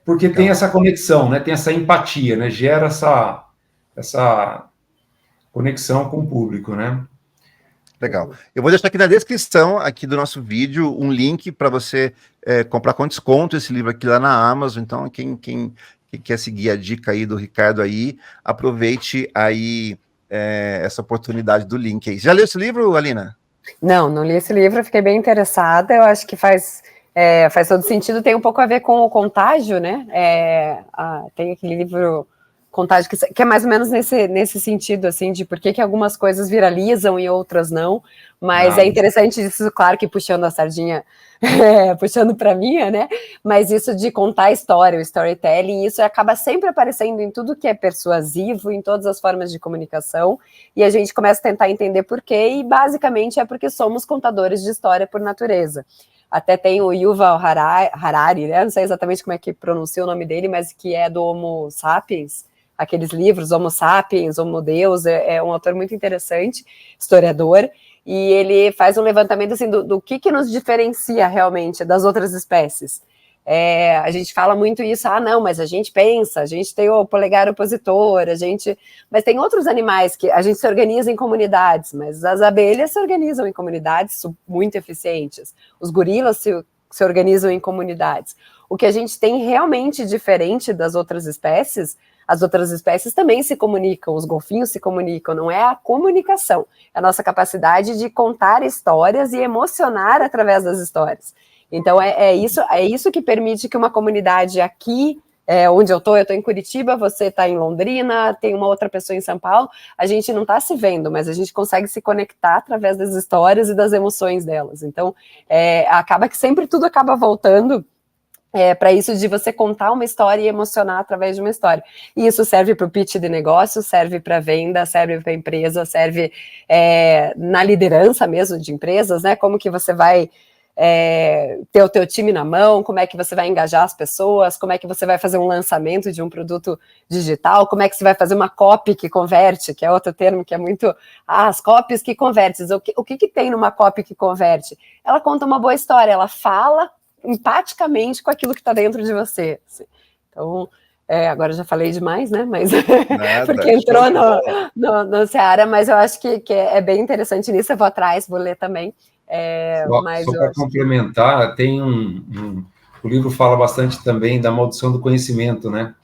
Porque tem essa conexão, né? Tem essa empatia, né? Gera essa conexão com o público, né?
Legal. Eu vou deixar aqui na descrição aqui do nosso vídeo um link para você comprar com desconto esse livro aqui lá na Amazon. Então, quem quer seguir a dica aí do Ricardo aí, aproveite aí essa oportunidade do link aí. Já leu esse livro, Alina?
Não li esse livro, fiquei bem interessada. Eu acho que faz todo sentido, tem um pouco a ver com o Contágio, né? Tem aquele livro Contágio que é mais ou menos nesse sentido, assim, de por que algumas coisas viralizam e outras não. Mas é interessante isso, claro que puxando a sardinha, puxando para mim, né? Mas isso de contar a história, o storytelling, isso acaba sempre aparecendo em tudo que é persuasivo, em todas as formas de comunicação, e a gente começa a tentar entender por quê, e basicamente é porque somos contadores de história por natureza. Até tem o Yuval Harari, né? Não sei exatamente como é que pronuncia o nome dele, mas que é do Homo Sapiens, aqueles livros, Homo Sapiens, Homo Deus, é um autor muito interessante, historiador, e ele faz um levantamento assim, do que nos diferencia realmente das outras espécies. A gente fala muito isso, não, mas a gente pensa, a gente tem o polegar opositor, mas tem outros animais que a gente se organiza em comunidades, mas as abelhas se organizam em comunidades muito eficientes, os gorilas se organizam em comunidades. O que a gente tem realmente diferente das outras espécies, as outras espécies também se comunicam, os golfinhos se comunicam, não é a comunicação, é a nossa capacidade de contar histórias e emocionar através das histórias. Então, é isso que permite que uma comunidade aqui, onde eu estou em Curitiba, você está em Londrina, tem uma outra pessoa em São Paulo, a gente não está se vendo, mas a gente consegue se conectar através das histórias e das emoções delas. Então, acaba que sempre tudo acaba voltando para isso de você contar uma história e emocionar através de uma história. E isso serve para o pitch de negócio, serve para venda, serve para empresa, serve na liderança mesmo de empresas, né? Como que você vai ter o teu time na mão, como é que você vai engajar as pessoas, como é que você vai fazer um lançamento de um produto digital, como é que você vai fazer uma copy que converte, que é outro termo que é muito... as copies que convertem. O que tem numa copy que converte? Ela conta uma boa história, ela fala empaticamente com aquilo que está dentro de você. Assim. Então, agora já falei demais, né? Mas porque entrou no Seara, mas eu acho que é bem interessante nisso. Eu vou atrás, vou ler também.
Só para complementar, tem o livro fala bastante também da maldição do conhecimento, né?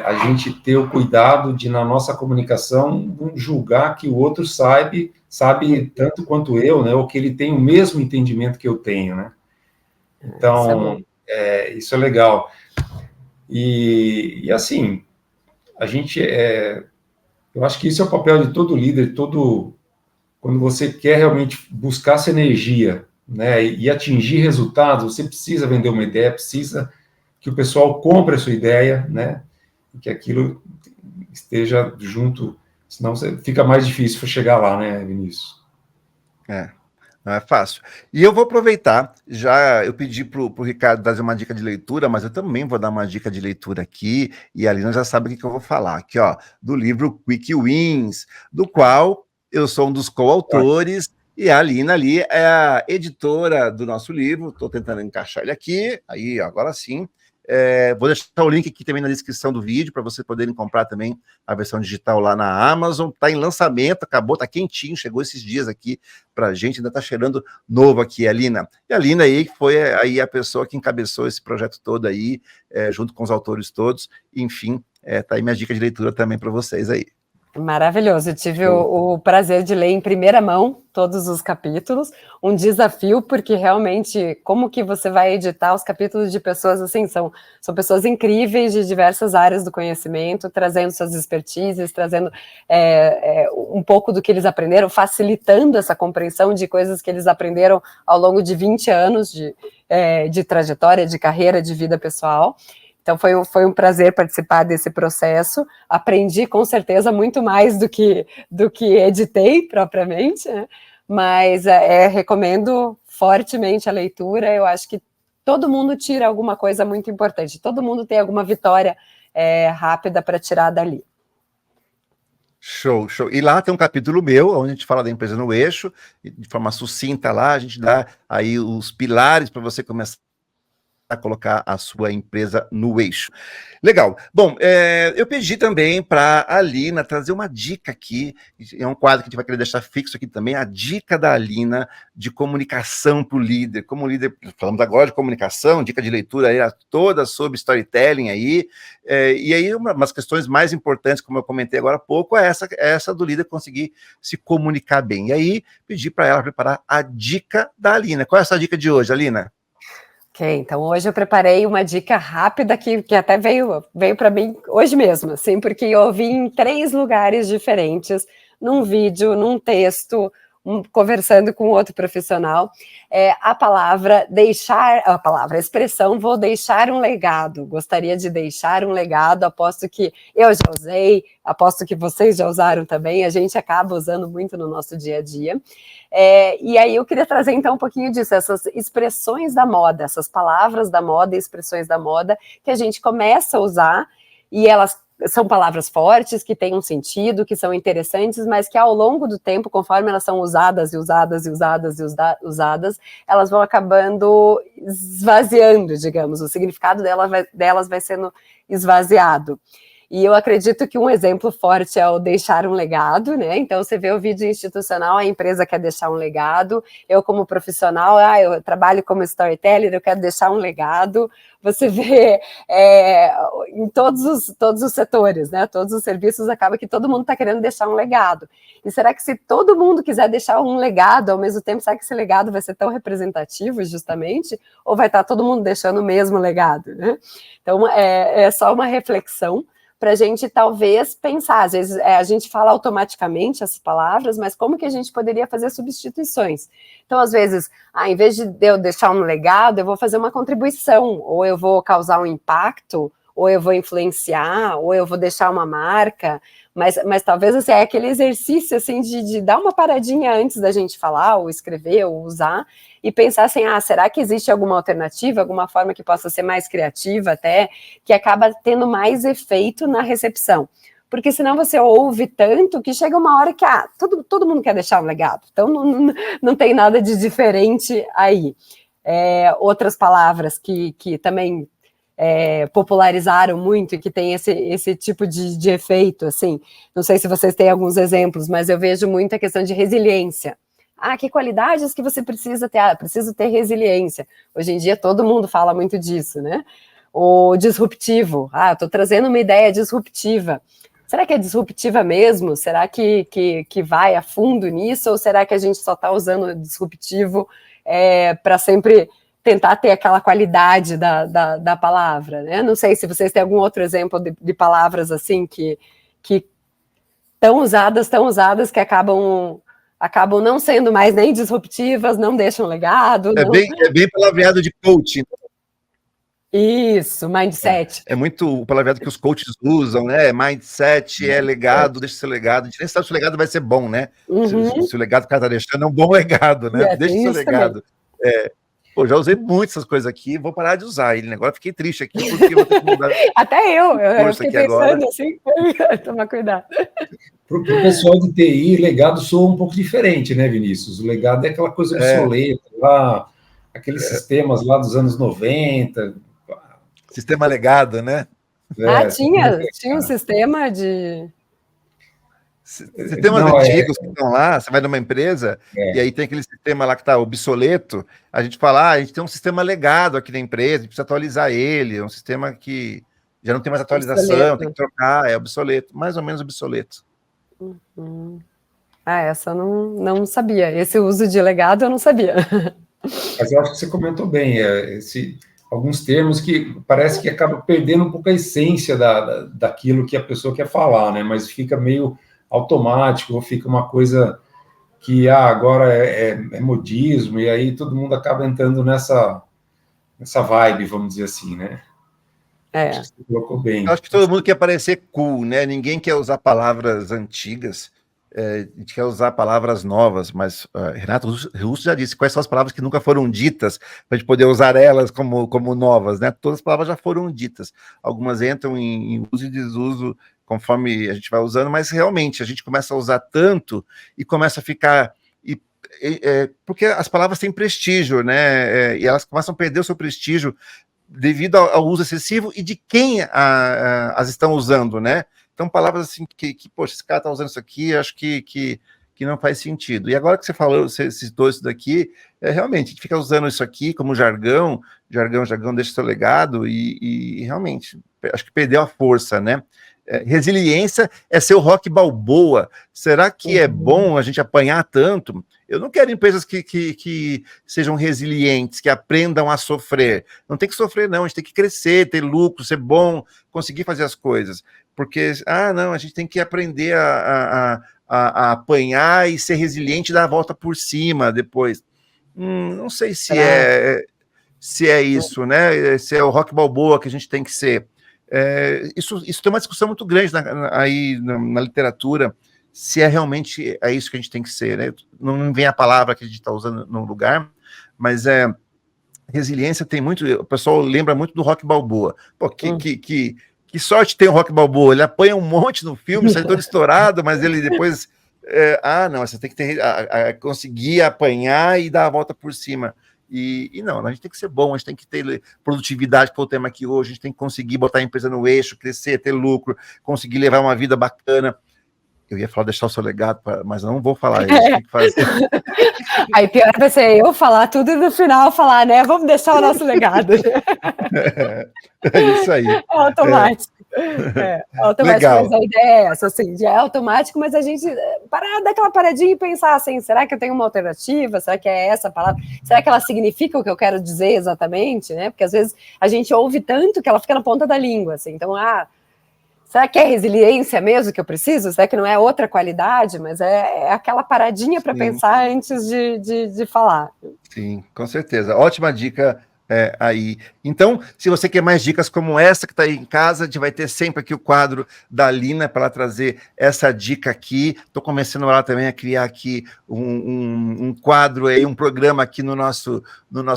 A gente ter o cuidado de, na nossa comunicação, não julgar que o outro sabe tanto quanto eu, né? Ou que ele tem o mesmo entendimento que eu tenho, né? Então, isso é legal. E assim, a gente... eu acho que isso é o papel de todo líder, quando você quer realmente buscar essa energia, né, e atingir resultados, você precisa vender uma ideia, precisa que o pessoal compre a sua ideia, né, e que aquilo esteja junto, senão fica mais difícil chegar lá, né, Vinícius?
Não é fácil. E eu vou aproveitar, eu pedi para o Ricardo trazer uma dica de leitura, mas eu também vou dar uma dica de leitura aqui, e a Alina já sabe o que eu vou falar, aqui, ó, do livro Quick Wins, do qual eu sou um dos coautores, e a Alina ali é a editora do nosso livro, estou tentando encaixar ele aqui, aí, agora sim. Vou deixar o link aqui também na descrição do vídeo para vocês poderem comprar também a versão digital lá na Amazon. Está em lançamento, acabou, está quentinho, chegou esses dias aqui para a gente, ainda está cheirando novo aqui, a Alina. E a Alina aí, que foi aí a pessoa que encabeçou esse projeto todo aí, junto com os autores todos. Enfim, tá aí minha dica de leitura também para vocês aí.
Maravilhoso, eu tive o prazer de ler em primeira mão todos os capítulos, um desafio, porque realmente, como que você vai editar os capítulos de pessoas assim, são pessoas incríveis de diversas áreas do conhecimento, trazendo suas expertises, trazendo um pouco do que eles aprenderam, facilitando essa compreensão de coisas que eles aprenderam ao longo de 20 anos de trajetória, de carreira, de vida pessoal. Então foi um prazer participar desse processo, aprendi com certeza muito mais do que editei propriamente, né? Mas recomendo fortemente a leitura, eu acho que todo mundo tira alguma coisa muito importante, todo mundo tem alguma vitória rápida para tirar dali.
Show, show. E lá tem um capítulo meu, onde a gente fala da empresa no eixo, de forma sucinta lá, a gente dá aí os pilares para você começar a colocar a sua empresa no eixo. Legal. Bom, eu pedi também para a Alina trazer uma dica aqui, é um quadro que a gente vai querer deixar fixo aqui também, a dica da Alina de comunicação para o líder. Como líder, falamos agora de comunicação, dica de leitura aí, toda sobre storytelling aí, e aí umas questões mais importantes, como eu comentei agora há pouco, é essa do líder conseguir se comunicar bem. E aí, pedi para ela preparar a dica da Alina. Qual é essa dica de hoje, Alina?
Ok, então hoje eu preparei uma dica rápida que até veio para mim hoje mesmo, assim, porque eu ouvi em 3 lugares diferentes, num vídeo, num texto, conversando com outro profissional, a expressão vou deixar um legado, gostaria de deixar um legado, aposto que eu já usei, aposto que vocês já usaram também, a gente acaba usando muito no nosso dia a dia. E aí eu queria trazer então um pouquinho disso, essas expressões da moda, essas palavras da moda e expressões da moda que a gente começa a usar e elas são palavras fortes, que têm um sentido, que são interessantes, mas que ao longo do tempo, conforme elas são usadas, elas vão acabando esvaziando, digamos, o significado delas vai sendo esvaziado. E eu acredito que um exemplo forte é o deixar um legado, né? Então, você vê o vídeo institucional, a empresa quer deixar um legado. Eu, como profissional, eu trabalho como storyteller, eu quero deixar um legado. Você vê em todos os setores, né? Todos os serviços, acaba que todo mundo está querendo deixar um legado. E será que se todo mundo quiser deixar um legado, ao mesmo tempo, será que esse legado vai ser tão representativo, justamente? Ou vai estar todo mundo deixando o mesmo legado, né? Então, é só uma reflexão para a gente talvez pensar, às vezes a gente fala automaticamente essas palavras, mas como que a gente poderia fazer substituições? Então, às vezes, em vez de eu deixar um legado, eu vou fazer uma contribuição, ou eu vou causar um impacto, ou eu vou influenciar, ou eu vou deixar uma marca, mas talvez assim, é aquele exercício assim, de dar uma paradinha antes da gente falar, ou escrever, ou usar, e pensar assim, será que existe alguma alternativa, alguma forma que possa ser mais criativa até, que acaba tendo mais efeito na recepção? Porque senão você ouve tanto que chega uma hora que todo mundo quer deixar um legado, então não tem nada de diferente aí. Outras palavras que também popularizaram muito e que tem esse tipo de efeito, assim, não sei se vocês têm alguns exemplos, mas eu vejo muito a questão de resiliência. que qualidades que você precisa ter? Preciso ter resiliência. Hoje em dia todo mundo fala muito disso, né? O disruptivo. Estou trazendo uma ideia disruptiva. Será que é disruptiva mesmo? Será que vai a fundo nisso? Ou será que a gente só está usando o disruptivo para sempre tentar ter aquela qualidade da palavra, né? Não sei se vocês têm algum outro exemplo de palavras assim que tão usadas que acabam não sendo mais nem disruptivas, não deixam legado.
É bem palavreado de coaching.
Isso, mindset.
É muito o palavreado que os coaches usam, né? Mindset é legado, deixa seu legado. A gente nem sabe se o legado vai ser bom, né?
Uhum.
Se o legado que o cara tá deixando é um bom legado, né? Deixa seu legado. Já usei muito essas coisas aqui, vou parar de usar ele. Agora fiquei triste aqui, porque vou ter que mudar.
Até eu fiquei pensando
agora.
assim, tomar cuidado.
Para o pessoal de TI, legado soa um pouco diferente, né, Vinícius? O legado é aquela coisa obsoleta, lá, aqueles sistemas lá dos anos 90.
Sistema legado, né?
Tinha um sistema de...
Sistemas antigos que estão lá, você vai numa empresa e aí tem aquele sistema lá que está obsoleto, a gente fala, a gente tem um sistema legado aqui na empresa, a gente precisa atualizar ele, é um sistema que já não tem mais atualização, tem que trocar, é obsoleto, mais ou menos obsoleto.
Uhum. Essa eu não sabia, esse uso de legado eu não sabia.
Mas eu acho que você comentou bem, alguns termos que parece que acaba perdendo um pouco a essência daquilo que a pessoa quer falar, né? Mas fica meio automático, ou fica uma coisa que agora é modismo, e aí todo mundo acaba entrando nessa vibe, vamos dizer assim, né? Acho que você colocou bem.
Eu acho que todo mundo quer parecer cool, né? Ninguém quer usar palavras antigas, a gente quer usar palavras novas, mas Renato Russo já disse quais são as palavras que nunca foram ditas, para a gente poder usar elas como novas, né? Todas as palavras já foram ditas, algumas entram em uso e desuso conforme a gente vai usando, mas realmente a gente começa a usar tanto e começa a ficar... porque as palavras têm prestígio, né? E elas começam a perder o seu prestígio devido ao uso excessivo e de quem as estão usando, né? Então, palavras assim poxa, esse cara está usando isso aqui, acho que não faz sentido. E agora que você falou, você citou isso daqui, realmente, a gente fica usando isso aqui como jargão deixa seu legado, e realmente, acho que perdeu a força, né? Resiliência é ser o Rocky Balboa. Será que é bom a gente apanhar tanto? Eu não quero empresas que sejam resilientes, que aprendam a sofrer. Não tem que sofrer, não. A gente tem que crescer, ter lucro, ser bom, conseguir fazer as coisas. Porque, não, a gente tem que aprender a apanhar e ser resiliente e dar a volta por cima depois. Não sei se é isso, né? Se é o Rocky Balboa que a gente tem que ser. Isso tem uma discussão muito grande aí na literatura, se realmente é isso que a gente tem que ser, né? Não vem a palavra que a gente está usando no lugar, mas resiliência tem muito, o pessoal lembra muito do Rocky Balboa. Pô, que sorte tem o Rocky Balboa, ele apanha um monte no filme, sai todo estourado, mas ele depois, não, você tem que conseguir apanhar e dar a volta por cima. E não, a gente tem que ser bom, a gente tem que ter produtividade, que foi o tema aqui hoje, a gente tem que conseguir botar a empresa no eixo, crescer, ter lucro, conseguir levar uma vida bacana. Eu ia falar deixar o seu legado, mas não vou falar isso, tem que fazer.
Aí pior vai ser eu falar tudo e no final falar, né, vamos deixar o nosso legado.
É isso aí.
É automático. Automático,
Legal.
Mas a ideia é essa, assim, já é automático, mas a gente dar aquela paradinha e pensar assim, será que eu tenho uma alternativa? Será que é essa palavra? Será que ela significa o que eu quero dizer exatamente, né? Porque às vezes a gente ouve tanto que ela fica na ponta da língua, assim, então, será que é resiliência mesmo que eu preciso? Será que não é outra qualidade? Mas é aquela paradinha para pensar antes de falar.
Sim, com certeza. Ótima dica aí. Então, se você quer mais dicas como essa que está aí em casa, a gente vai ter sempre aqui o quadro da Lina para ela trazer essa dica aqui. Estou começando ela também a criar aqui um quadro aí, um programa aqui no nosso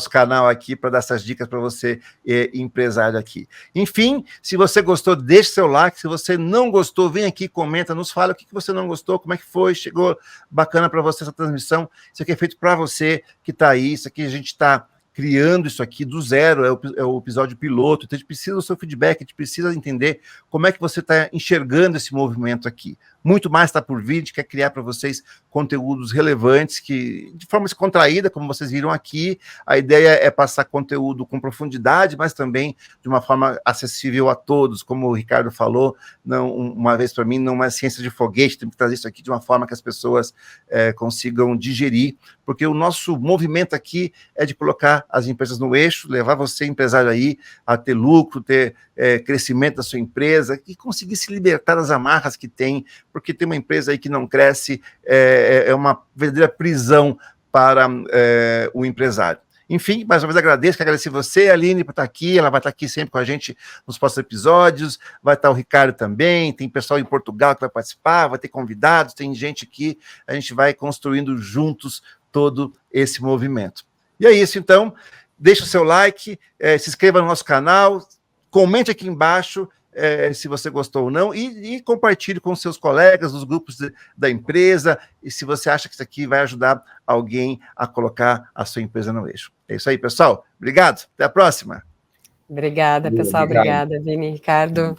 canal aqui para dar essas dicas para você, empresário aqui. Enfim, se você gostou, deixe seu like. Se você não gostou, vem aqui, comenta, nos fala o que você não gostou, como é que foi, chegou bacana para você essa transmissão. Isso aqui é feito para você que está aí, isso aqui a gente está criando isso aqui do zero, é o episódio piloto, então a gente precisa do seu feedback, a gente precisa entender como é que você está enxergando esse movimento aqui. Muito mais está por vir, a gente quer criar para vocês conteúdos relevantes, que de forma descontraída, como vocês viram aqui, a ideia é passar conteúdo com profundidade, mas também de uma forma acessível a todos, como o Ricardo falou, não, uma vez para mim, não é ciência de foguete, tem que trazer isso aqui de uma forma que as pessoas consigam digerir, porque o nosso movimento aqui é de colocar as empresas no eixo, levar você, empresário aí, a ter lucro, ter crescimento da sua empresa e conseguir se libertar das amarras que tem, porque tem uma empresa aí que não cresce, é uma verdadeira prisão para o empresário. Enfim, mais uma vez agradeço, quero agradecer você, Aline, por estar aqui, ela vai estar aqui sempre com a gente nos próximos episódios, vai estar o Ricardo também, tem pessoal em Portugal que vai participar, vai ter convidados, tem gente aqui, a gente vai construindo juntos todo esse movimento. E é isso, então, deixa o seu like, se inscreva no nosso canal, comente aqui embaixo se você gostou ou não, e compartilhe com seus colegas, nos grupos da empresa, e se você acha que isso aqui vai ajudar alguém a colocar a sua empresa no eixo. É isso aí, pessoal. Obrigado. Até a próxima.
Obrigada, pessoal. Obrigada, Vini, Ricardo.